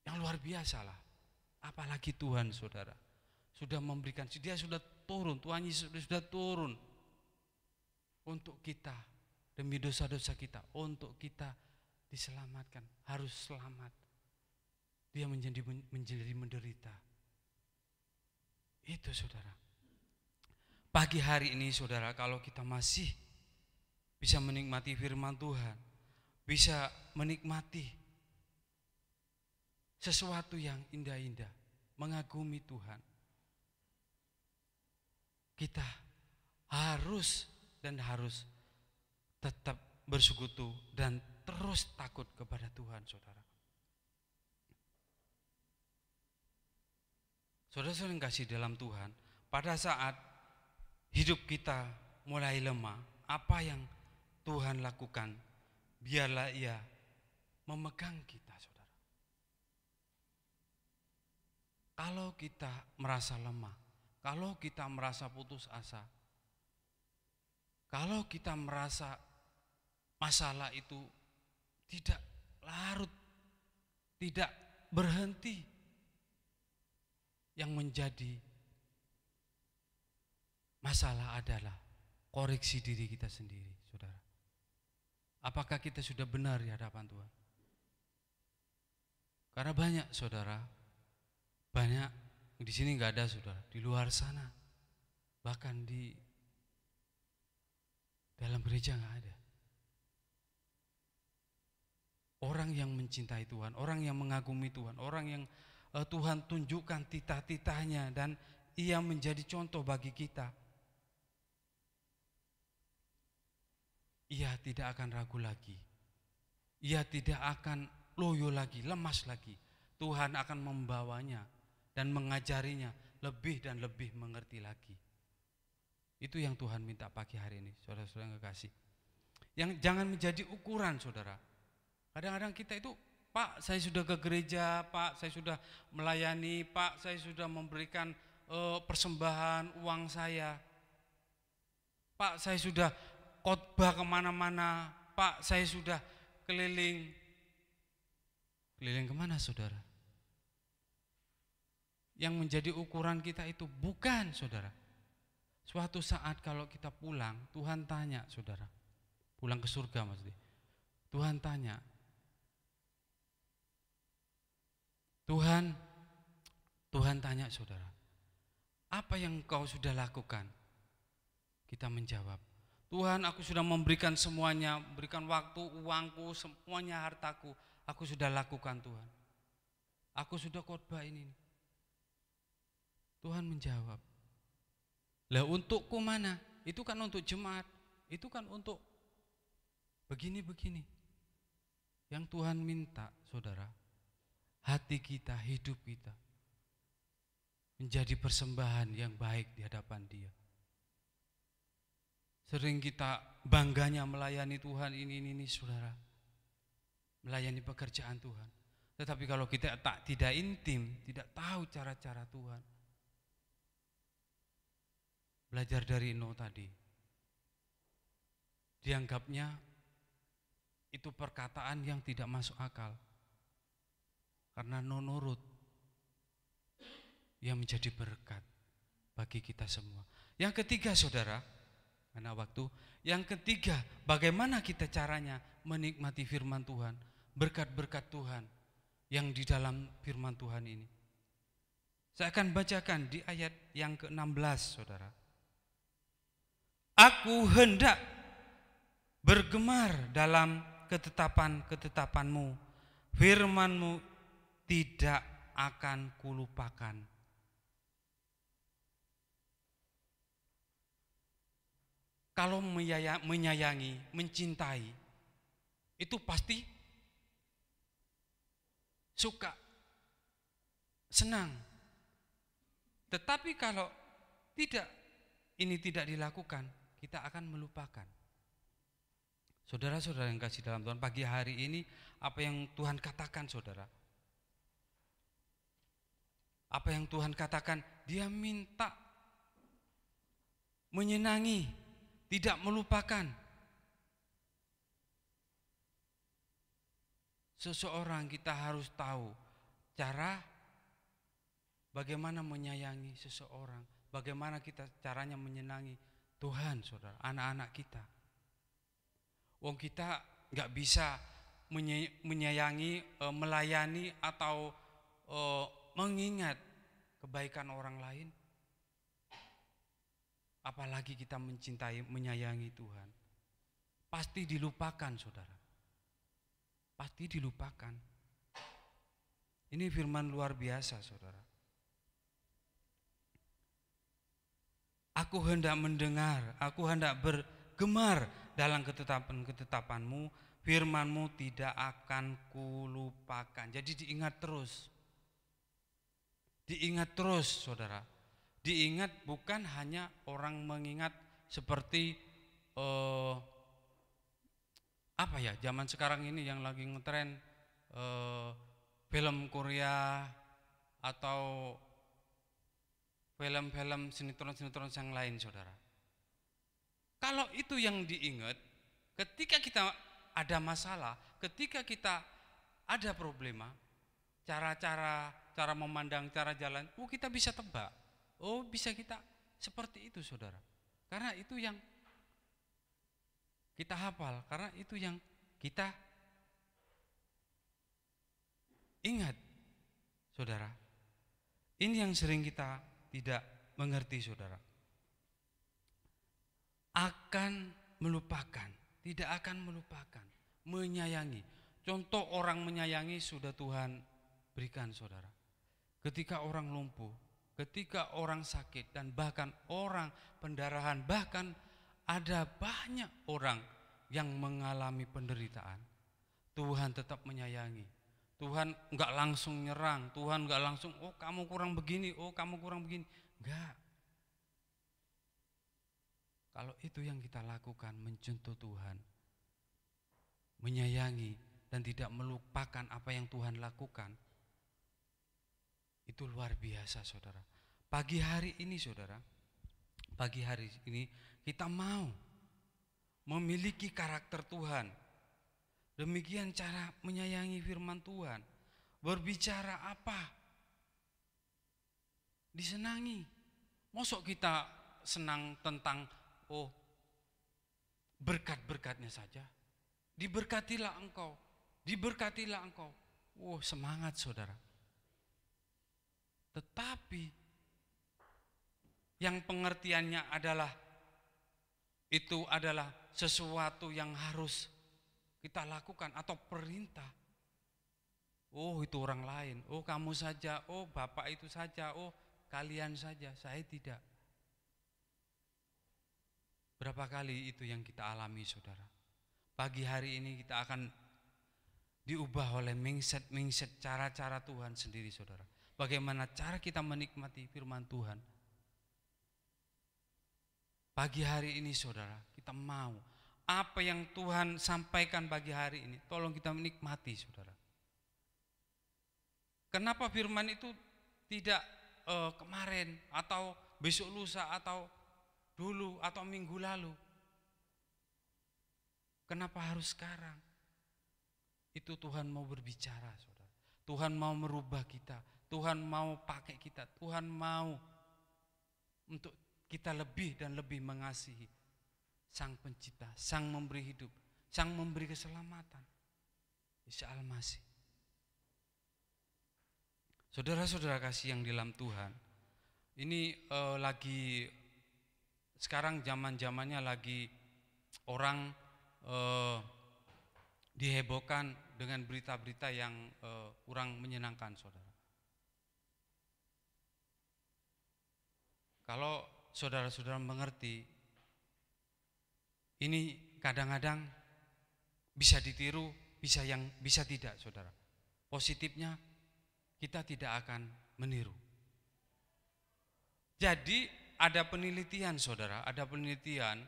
yang luar biasa lah. Apalagi Tuhan, saudara, sudah memberikan, dia sudah turun, Tuhan Yesus sudah turun untuk kita, demi dosa-dosa kita, untuk kita diselamatkan, harus selamat. Dia menjadi menderita. Itu, saudara. Pagi hari ini, saudara, kalau kita masih bisa menikmati firman Tuhan, bisa menikmati sesuatu yang indah-indah, mengagumi Tuhan, kita harus tetap bersekutu dan terus takut kepada Tuhan, saudara. Saudara sering kasih dalam Tuhan, pada saat hidup kita mulai lemah, apa yang Tuhan lakukan? Biarlah Ia memegang kita, saudara. Kalau kita merasa lemah, kalau kita merasa putus asa, kalau kita merasa masalah itu tidak larut, tidak berhenti, yang menjadi masalah adalah koreksi diri kita sendiri, saudara. Apakah kita sudah benar di hadapan Tuhan? Karena banyak, saudara, banyak Di sini nggak ada, saudara. Di luar sana, bahkan di dalam gereja nggak ada. Orang yang mencintai Tuhan, orang yang mengagumi Tuhan, orang yang Tuhan tunjukkan titah-titahnya dan ia menjadi contoh bagi kita. Ia tidak akan ragu lagi. Ia tidak akan loyo lagi, lemas lagi. Tuhan akan membawanya dan mengajarinya lebih dan lebih mengerti lagi. Itu yang Tuhan minta pagi hari ini, saudara-saudara yang kekasih. Yang jangan menjadi ukuran, saudara. Kadang-kadang kita itu, Pak, saya sudah ke gereja, Pak, saya sudah melayani, Pak, saya sudah memberikan persembahan uang saya, Pak, saya sudah khotbah kemana-mana, Pak, saya sudah keliling. Keliling kemana, saudara? Yang menjadi ukuran kita itu bukan, saudara. Suatu saat kalau kita pulang, Tuhan tanya, saudara, pulang ke surga maksudnya, Tuhan tanya, Tuhan tanya, saudara, apa yang kau sudah lakukan? Kita menjawab, Tuhan, aku sudah memberikan semuanya, memberikan waktu, uangku, semuanya hartaku, aku sudah lakukan, Tuhan. Aku sudah khotbah ini. Tuhan menjawab, lah untukku mana? Itu kan untuk jemaat, itu kan untuk begini-begini. Yang Tuhan minta, saudara, hati kita, hidup kita menjadi persembahan yang baik di hadapan Dia. Sering kita bangganya melayani Tuhan ini saudara, melayani pekerjaan Tuhan. Tetapi kalau kita tidak intim, tidak tahu cara-cara Tuhan, belajar dari No tadi, dianggapnya itu perkataan yang tidak masuk akal. Karena No nurut, yang menjadi berkat bagi kita semua. Yang ketiga, saudara, karena waktu, yang ketiga, bagaimana kita caranya menikmati firman Tuhan, berkat-berkat Tuhan yang di dalam firman Tuhan ini. Saya akan bacakan di ayat yang ke-16, saudara. Aku hendak bergemar dalam ketetapan-ketetapanmu, firman-mu tidak akan kulupakan. Kalau menyayangi, mencintai, itu pasti suka, senang. Tetapi kalau ini tidak dilakukan, kita akan melupakan. Saudara-saudara yang kasih dalam Tuhan, pagi hari ini apa yang Tuhan katakan, saudara? Apa yang Tuhan katakan? Dia minta menyenangi, tidak melupakan. Seseorang kita harus tahu cara bagaimana menyayangi seseorang, bagaimana kita caranya menyenangi Tuhan, saudara, anak-anak kita. Wong kita nggak bisa menyayangi, melayani atau mengingat kebaikan orang lain, apalagi kita mencintai, menyayangi Tuhan. Pasti dilupakan, saudara. Pasti dilupakan. Ini firman luar biasa, saudara. Aku hendak mendengar, aku hendak bergemar dalam ketetapan-ketetapanmu, firmanmu tidak akan kulupakan. Jadi diingat terus. Diingat terus, saudara. Diingat bukan hanya orang mengingat seperti zaman sekarang ini yang lagi ngetren film Korea atau film-film sinetron-sinetron yang lain, saudara. Kalau itu yang diingat, ketika kita ada masalah, ketika kita ada problema, cara memandang, cara jalan, kita bisa tebak. Bisa kita seperti itu, saudara. Karena itu yang kita hafal, karena itu yang kita ingat, saudara. Ini yang sering kita tidak mengerti, saudara. Akan melupakan, tidak akan melupakan, menyayangi. Contoh orang menyayangi sudah Tuhan berikan, saudara. Ketika orang lumpuh, ketika orang sakit, dan bahkan orang pendarahan, bahkan ada banyak orang yang mengalami penderitaan, Tuhan tetap menyayangi. Tuhan enggak langsung nyerang, Tuhan enggak langsung, oh kamu kurang begini, oh kamu kurang begini. Enggak. Kalau itu yang kita lakukan, mencontoh Tuhan, menyayangi dan tidak melupakan apa yang Tuhan lakukan, itu luar biasa, saudara. Pagi hari ini, saudara, pagi hari ini kita mau memiliki karakter Tuhan. Demikian cara menyayangi firman Tuhan. Berbicara apa? Disenangi. Mosok kita senang tentang berkat-berkatnya saja. Diberkatilah engkau, diberkatilah engkau. Semangat, saudara. Tetapi yang pengertiannya adalah itu adalah sesuatu yang harus kita lakukan atau perintah. Itu orang lain, kamu saja, bapak itu saja, kalian saja, saya tidak. Berapa kali itu yang kita alami, saudara? Pagi hari ini kita akan diubah oleh mindset cara-cara Tuhan sendiri, saudara. Bagaimana cara kita menikmati firman Tuhan. Pagi hari ini, saudara, kita mau apa yang Tuhan sampaikan pagi hari ini, tolong kita menikmati, saudara. Kenapa firman itu tidak kemarin atau besok lusa atau dulu atau minggu lalu? Kenapa harus sekarang? Itu Tuhan mau berbicara, saudara. Tuhan mau merubah kita. Tuhan mau pakai kita. Tuhan mau untuk kita lebih dan lebih mengasihi Sang Pencipta, Sang memberi hidup, Sang memberi keselamatan, Isa Al-Masih. Saudara-saudara kasih yang di dalam Tuhan, ini lagi sekarang zaman-zamannya lagi orang dihebohkan dengan berita-berita yang kurang menyenangkan, saudara. Kalau saudara-saudara mengerti, ini kadang-kadang bisa ditiru, bisa tidak, saudara. Positifnya kita tidak akan meniru. Jadi ada penelitian, saudara, ada penelitian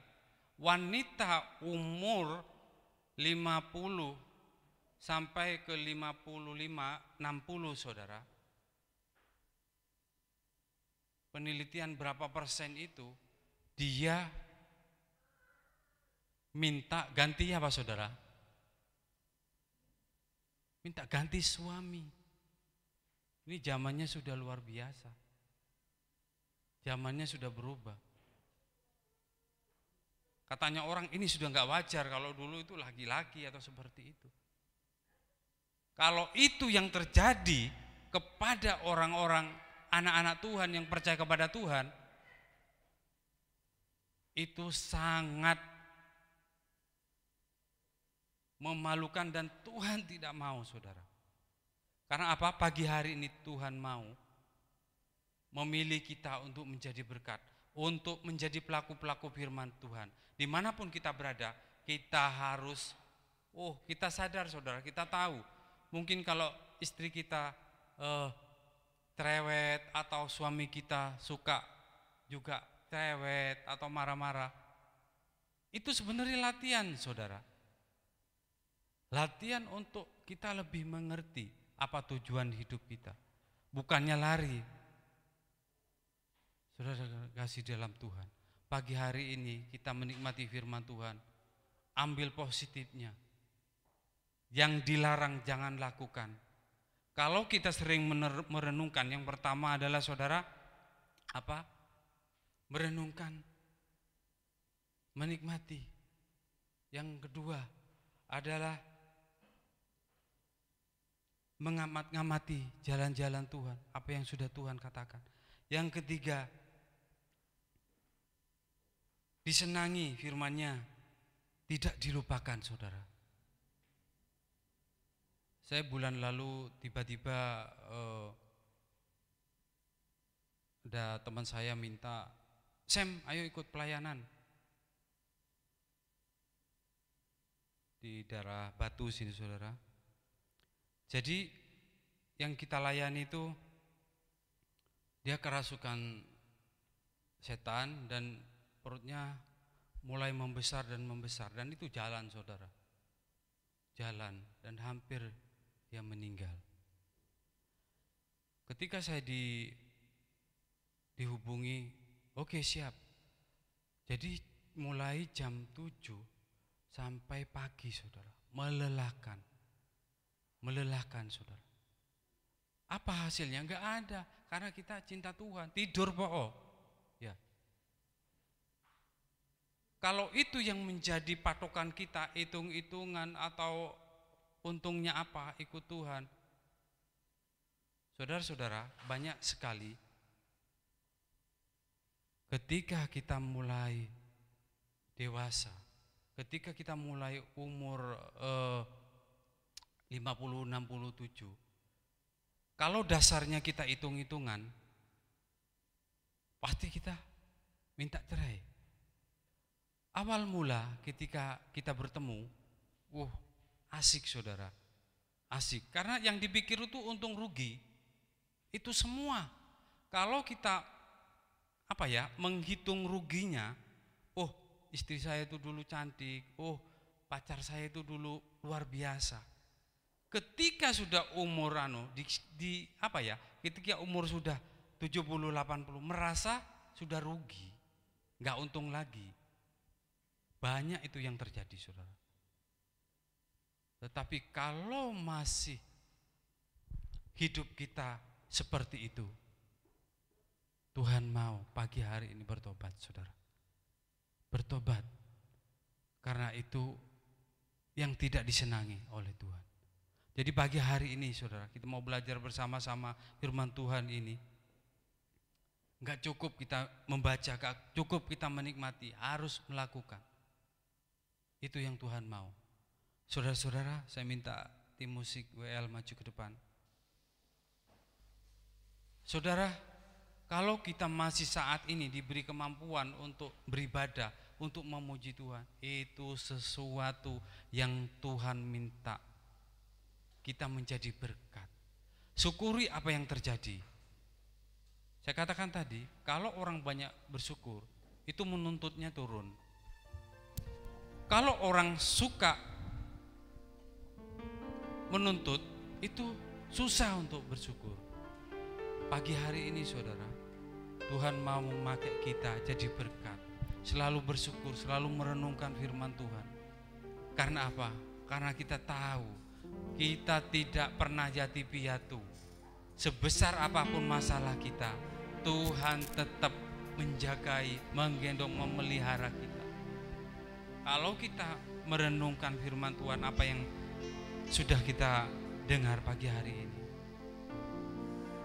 wanita umur 50 sampai ke 55, 60, saudara. Penelitian berapa persen itu dia minta ganti apa, saudara? Minta ganti suami. Ini zamannya sudah luar biasa. Zamannya sudah berubah. Katanya orang ini sudah nggak wajar kalau dulu itu laki-laki atau seperti itu. Kalau itu yang terjadi kepada orang-orang anak-anak Tuhan yang percaya kepada Tuhan, itu sangat memalukan dan Tuhan tidak mau, saudara. Karena apa? Pagi hari ini Tuhan mau memilih kita untuk menjadi berkat, untuk menjadi pelaku-pelaku firman Tuhan. Dimanapun kita berada, kita harus, kita sadar, saudara, kita tahu. Mungkin kalau istri kita cerewet atau suami kita suka juga cerewet atau marah-marah, itu sebenarnya latihan, saudara. Latihan untuk kita lebih mengerti apa tujuan hidup kita, bukannya lari. Saudara kasih dalam Tuhan, pagi hari ini kita menikmati firman Tuhan, ambil positifnya. Yang dilarang jangan lakukan. Kalau kita sering merenungkan, yang pertama adalah, saudara, apa? Merenungkan, menikmati. Yang kedua adalah mengamat-ngamati jalan-jalan Tuhan, apa yang sudah Tuhan katakan. Yang ketiga, disenangi firman-Nya, tidak dilupakan, saudara. Saya bulan lalu tiba-tiba ada teman saya minta, "Sam, ayo ikut pelayanan di daerah Batu sini, saudara." Jadi yang kita layani itu dia kerasukan setan dan perutnya mulai membesar dan itu jalan, saudara, jalan, dan hampir dia meninggal. Ketika saya dihubungi, oke, siap. Jadi mulai jam 7 sampai pagi, saudara, melelahkan, saudara. Apa hasilnya? Enggak ada, karena kita cinta Tuhan. Tidur pokok, ya. Kalau itu yang menjadi patokan kita, hitung-hitungan atau untungnya apa, ikut Tuhan. Saudara-saudara, banyak sekali ketika kita mulai dewasa, ketika kita mulai umur 50, 67, kalau dasarnya kita hitung-hitungan, pasti kita minta cerai. Awal mula ketika kita bertemu, asik, saudara, asik. Karena yang dipikir itu untung rugi, itu semua. Kalau kita menghitung ruginya, istri saya itu dulu cantik, pacar saya itu dulu luar biasa. Ketika sudah umur ketika umur sudah 70, 80, merasa sudah rugi, nggak untung lagi. Banyak itu yang terjadi, saudara. Tetapi kalau masih hidup kita seperti itu, Tuhan mau pagi hari ini bertobat, saudara. Bertobat. Karena itu yang tidak disenangi oleh Tuhan. Jadi pagi hari ini, saudara, kita mau belajar bersama-sama firman Tuhan ini. Enggak cukup kita membaca, enggak cukup kita menikmati, harus melakukan. Itu yang Tuhan mau. Saudara-saudara, saya minta tim musik WL maju ke depan. Saudara, kalau kita masih saat ini diberi kemampuan untuk beribadah, untuk memuji Tuhan, itu sesuatu yang Tuhan minta. Kita menjadi berkat. Syukuri apa yang terjadi. Saya katakan tadi, kalau orang banyak bersyukur, itu menuntutnya turun. Kalau orang suka menuntut, itu susah untuk bersyukur. Pagi hari ini, saudara, Tuhan mau memakai kita jadi berkat. Selalu bersyukur, selalu merenungkan firman Tuhan. Karena apa? Karena kita tahu kita tidak pernah jati piatu. Sebesar apapun masalah kita, Tuhan tetap menjagai, menggendong, memelihara kita. Kalau kita merenungkan firman Tuhan, apa yang sudah kita dengar pagi hari ini,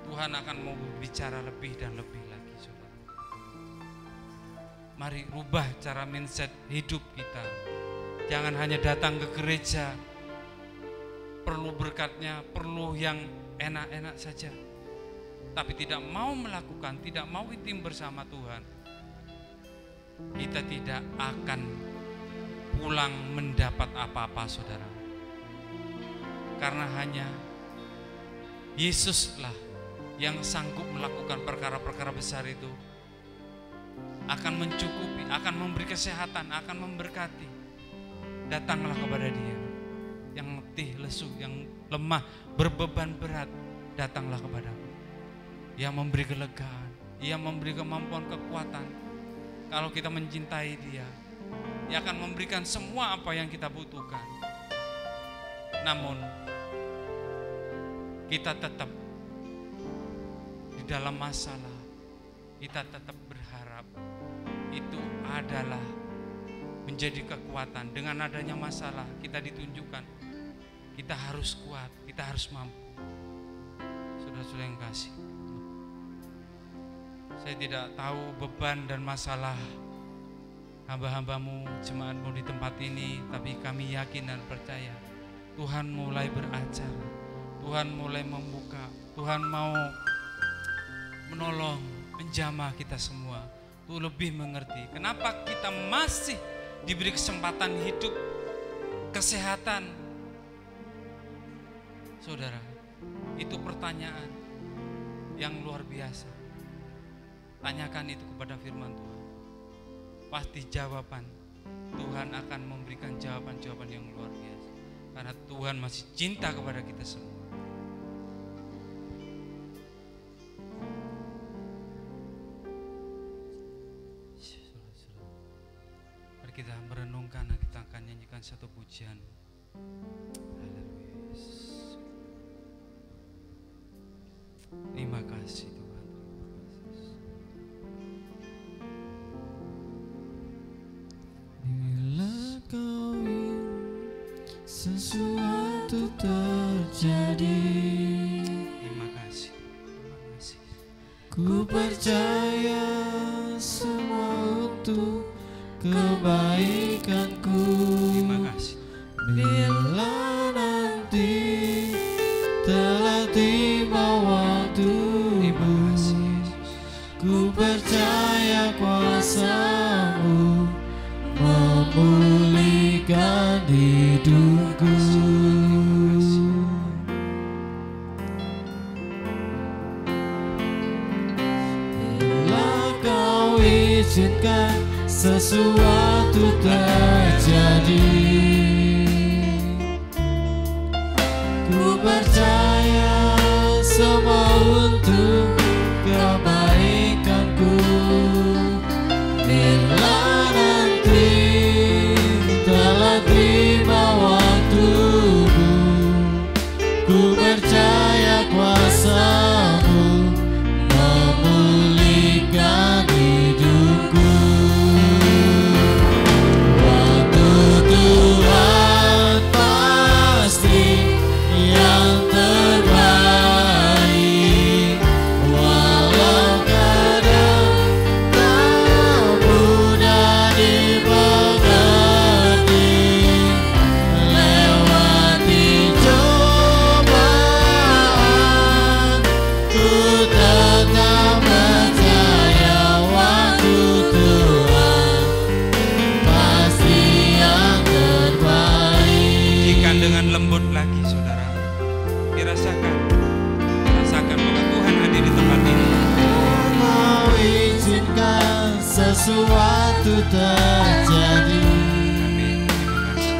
Tuhan akan mau berbicara lebih dan lebih lagi, saudara. Mari rubah cara mindset hidup kita. Jangan hanya datang ke gereja, perlu berkatnya, perlu yang enak-enak saja, tapi tidak mau melakukan, tidak mau intim bersama Tuhan, kita tidak akan pulang mendapat apa-apa, saudara. Karena hanya Yesuslah yang sanggup melakukan perkara-perkara besar itu, akan mencukupi, akan memberi kesehatan, akan memberkati. Datanglah kepada Dia. Yang letih, lesu, yang lemah, berbeban berat, datanglah kepada-Mu. Ia memberi kelegaan, Ia memberi kemampuan, kekuatan. Kalau kita mencintai Dia, Dia akan memberikan semua apa yang kita butuhkan. Namun kita tetap di dalam masalah, kita tetap berharap itu adalah menjadi kekuatan. Dengan adanya masalah, kita ditunjukkan kita harus kuat, kita harus mampu. Saudara-saudara yang kasih, saya tidak tahu beban dan masalah hamba-hambamu, jemaatmu di tempat ini, tapi kami yakin dan percaya Tuhan mulai beracara, Tuhan mulai membuka, Tuhan mau menolong, menjamah kita semua untuk lebih mengerti kenapa kita masih diberi kesempatan hidup, kesehatan. Saudara, itu pertanyaan yang luar biasa. Tanyakan itu kepada firman Tuhan. Pasti jawaban Tuhan akan memberikan jawaban-jawaban yang luar biasa. Karena Tuhan masih cinta kepada kita semua. Mari kita merenungkan, kita akan nyanyikan satu pujian. Haleluya. Terima kasih Tuhan. Bila kau ingin sesuatu terjadi, Terima kasih. Terima kasih. ku percaya semua untuk kebaikanku. Terima kasih. Bila nanti telah tiba waktumu, Terima kasih Yesus. ku percaya kuasa-Mu memulihkan hidupku. Bila kau izinkan sesuatu terjadi, ku percaya semua untuk kebaikanku. Bila nanti telah tiba waktumu, ku percaya kuasa-Mu memulihkan hidupku. Waktu Tuhan pasti yang terbaik, walau kadang tak mudah dimengerti. Lewati cobaan, ku tetap percaya waktu Tuhan pasti yang terbaik. Ikan dengan lembut lagi saudara. Dirasakan bahwa Tuhan hadir di tempat ini. Mau izinkan sesuatu terjadi, Amin. Terima kasih.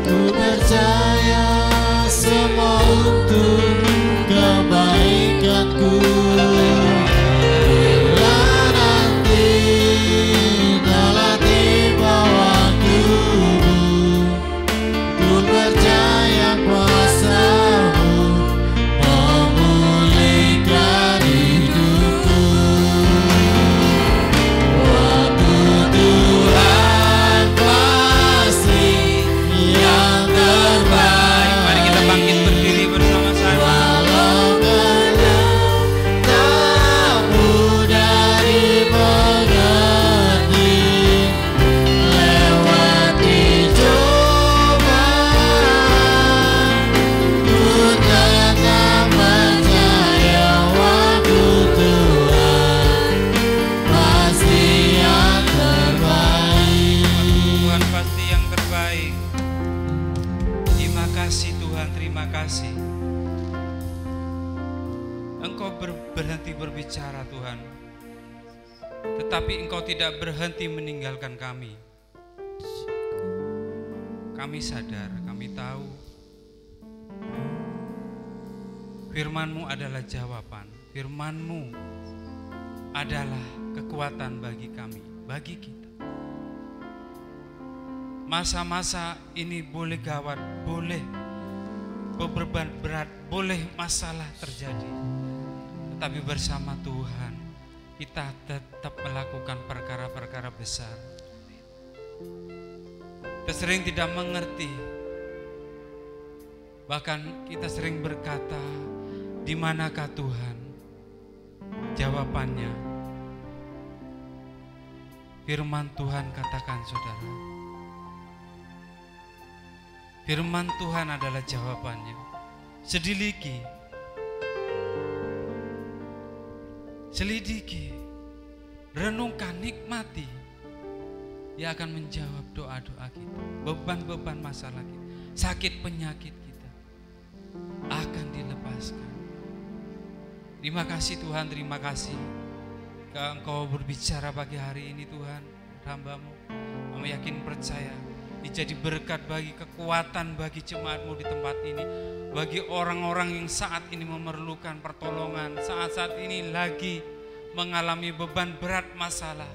ku percaya semua untuk kebaikanku. Bila nanti telah tiba waktumu, ku percaya kuasa-Mu memulihkan hidupku. Waktu Tuhan pasti yang terbaik. Mari kita bangkit berdiri bersama-sama. Walau kadang tak mudah dimengerti. Lewati cobaan, ku tetap percaya waktu Tuhan pasti yang terbaik. Tuhan pasti yang terbaik. Terima kasih Tuhan, terima kasih. Engkau berhenti berbicara Tuhan, tetapi Engkau tidak berhenti meninggalkan kami. Kami sadar, kami tahu firman-Mu adalah jawaban, firman-Mu adalah kekuatan bagi kami, bagi kita. Masa-masa ini boleh gawat, boleh beban berat, boleh masalah terjadi, tetapi bersama Tuhan kita tetap melakukan perkara-perkara besar. Kita sering tidak mengerti, Bahkan kita sering berkata, di manakah Tuhan? Jawabannya, firman Tuhan katakan saudara. Firman Tuhan adalah jawabannya. Selidiki, renungkan, nikmati. Dia akan menjawab doa-doa kita. Beban-beban masalah kita, sakit penyakit kita akan dilepaskan. Terima kasih Tuhan, terima kasih Engkau berbicara pagi hari ini Tuhan. Hamba-Mu, kami yakin percaya jadi berkat bagi kekuatan bagi jemaat-Mu di tempat ini, bagi orang-orang yang saat ini memerlukan pertolongan, saat-saat ini lagi mengalami beban berat masalah.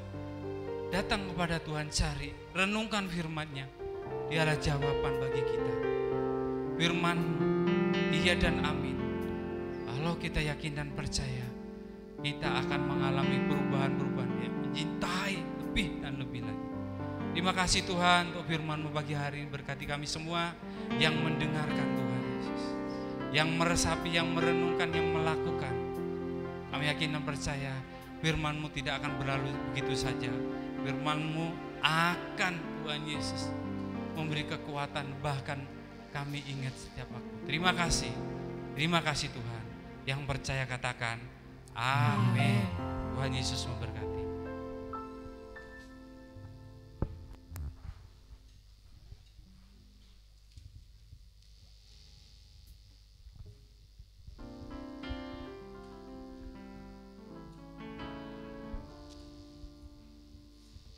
Datang kepada Tuhan, cari, renungkan firman-Nya. Dialah jawaban bagi kita. Firman iya dan amin. Kalau kita yakin dan percaya, kita akan mengalami perubahan-perubahan yang mencintai lebih dan lebih lagi. Terima kasih Tuhan untuk firman-Mu pagi hari ini. Berkati kami semua yang mendengarkan Tuhan Yesus, yang meresapi, yang merenungkan, yang melakukan. Kami yakin dan percaya firman-Mu tidak akan berlalu begitu saja. Firman-Mu akan Tuhan Yesus memberi kekuatan, bahkan kami ingat setiap waktu. Terima kasih Tuhan. Yang percaya katakan amin. Tuhan Yesus memberkati.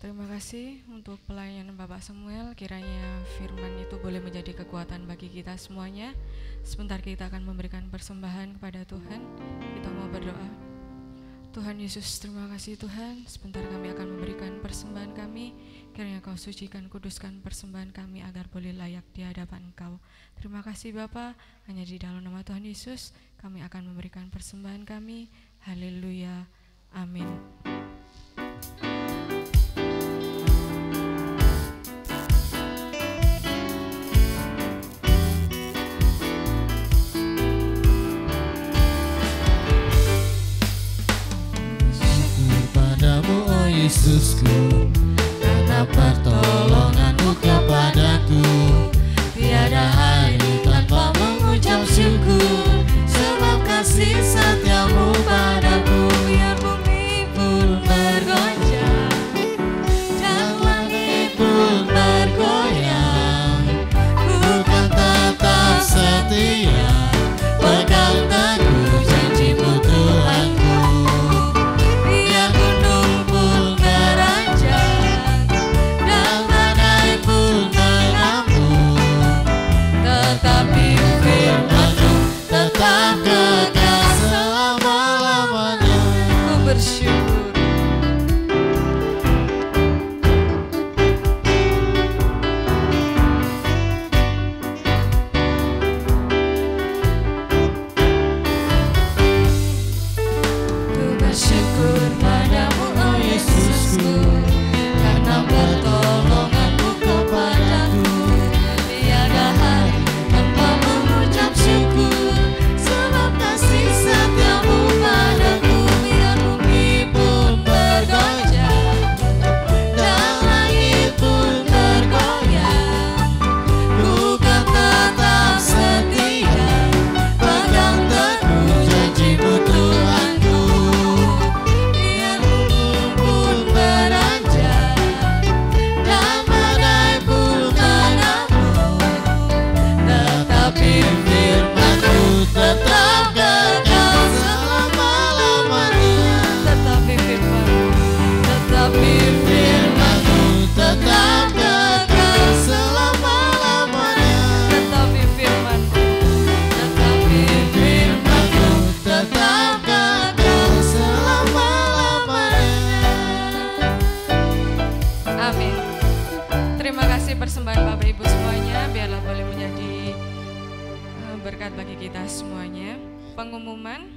Terima kasih untuk pelayanan Bapak Samuel. Kiranya firman itu boleh menjadi kekuatan bagi kita semuanya. Sebentar kita akan memberikan persembahan kepada Tuhan. Kita mau berdoa. Tuhan Yesus, terima kasih Tuhan. Sebentar kami akan memberikan persembahan kami. Kiranya Kau sucikan, kuduskan persembahan kami agar boleh layak di hadapan Engkau. Terima kasih Bapa. Hanya di dalam nama Tuhan Yesus kami akan memberikan persembahan kami. Haleluya. Amin. Yesusku, karena pertolongan-Mu kepadaku, tiada hari tanpa mengucap syukur, sebab kasih setia-Mu padaku. Biar bumi pun bergoncang dan langit pun bergoyang, ku kan tetap setia, pegang teguh janji-Mu Tuhanku. Persembahan Bapak Ibu semuanya biarlah boleh menjadi berkat bagi kita semuanya. Pengumuman,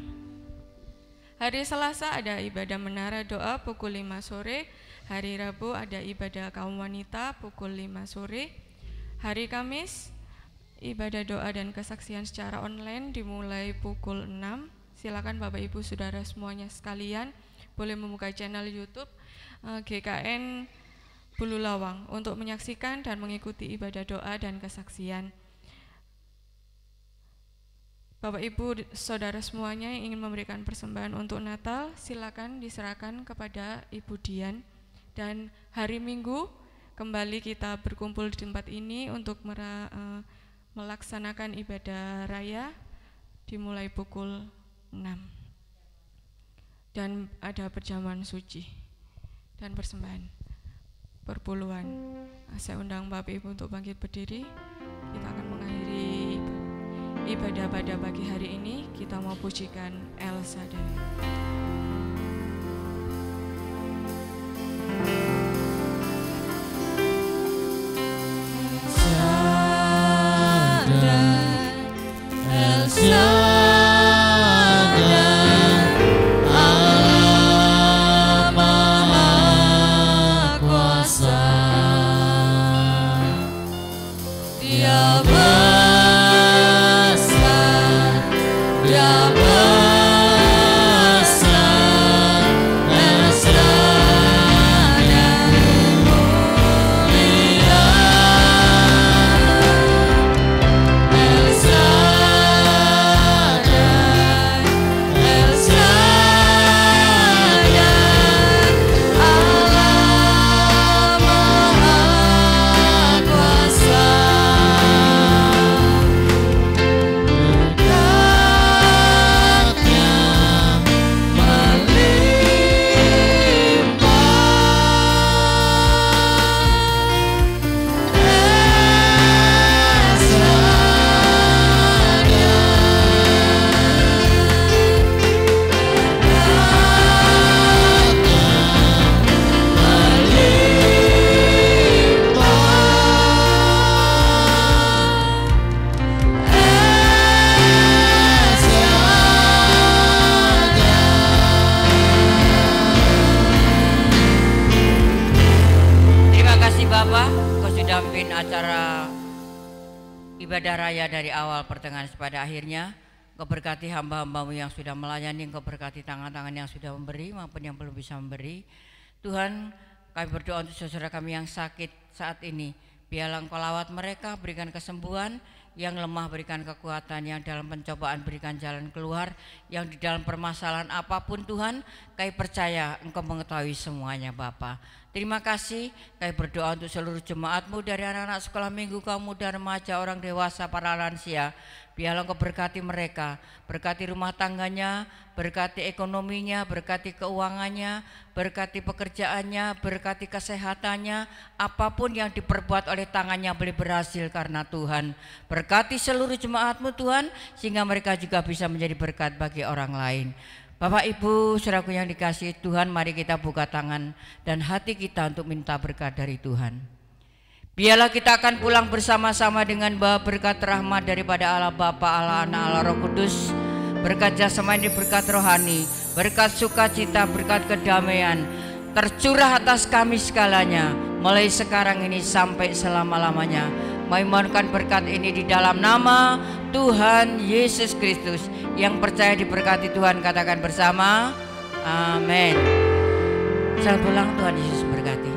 hari Selasa ada ibadah menara doa pukul 5 sore, hari Rabu ada ibadah kaum wanita pukul 5 sore, hari Kamis ibadah doa dan kesaksian secara online dimulai pukul 6. Silakan Bapak Ibu Saudara semuanya sekalian boleh membuka channel YouTube GKN Bulu Lawang untuk menyaksikan dan mengikuti ibadah doa dan kesaksian. Bapak Ibu Saudara semuanya yang ingin memberikan persembahan untuk Natal, silakan diserahkan kepada Ibu Dian. Dan hari Minggu kembali kita berkumpul di tempat ini untuk melaksanakan ibadah raya dimulai pukul 6. Dan ada perjamuan suci dan persembahan perpuluhan. Saya undang Bapak Ibu untuk bangkit berdiri. Kita akan mengakhiri ibadah pada pagi hari ini. Kita mau pujikan El Shaddai. Ibadah raya dari awal pertengahan pada akhirnya. Engkau berkati hamba-hambamu yang sudah melayani, Engkau berkati tangan-tangan yang sudah memberi maupun yang belum bisa memberi. Tuhan, kami berdoa untuk saudara kami yang sakit saat ini. Biarlah Engkau lawat mereka, berikan kesembuhan. Yang lemah berikan kekuatan, yang dalam pencobaan berikan jalan keluar, yang di dalam permasalahan apapun Tuhan, kami percaya Engkau mengetahui semuanya Bapa. Terima kasih, kami berdoa untuk seluruh jemaat-Mu dari anak-anak sekolah minggu, kaum muda, remaja, orang dewasa, para lansia. Biarlah Engkau berkati mereka, berkati rumah tangganya, berkati ekonominya, berkati keuangannya, berkati pekerjaannya, berkati kesehatannya, apapun yang diperbuat oleh tangannya boleh berhasil karena Tuhan. Berkati seluruh jemaat-Mu Tuhan, sehingga mereka juga bisa menjadi berkat bagi orang lain. Bapak Ibu saudaraku yang dikasihi Tuhan, mari kita buka tangan dan hati kita untuk minta berkat dari Tuhan. Biarlah kita akan pulang bersama-sama dengan bawa berkat rahmat daripada Allah Bapa, Allah Anak, Allah Roh Kudus, berkat jasmani, berkat rohani, berkat sukacita, berkat kedamaian tercurah atas kami segalanya mulai sekarang ini sampai selama-lamanya. Memohonkan berkat ini di dalam nama Tuhan Yesus Kristus. Yang percaya diberkati Tuhan katakan bersama, amin. Selamat pulang, Tuhan Yesus berkati.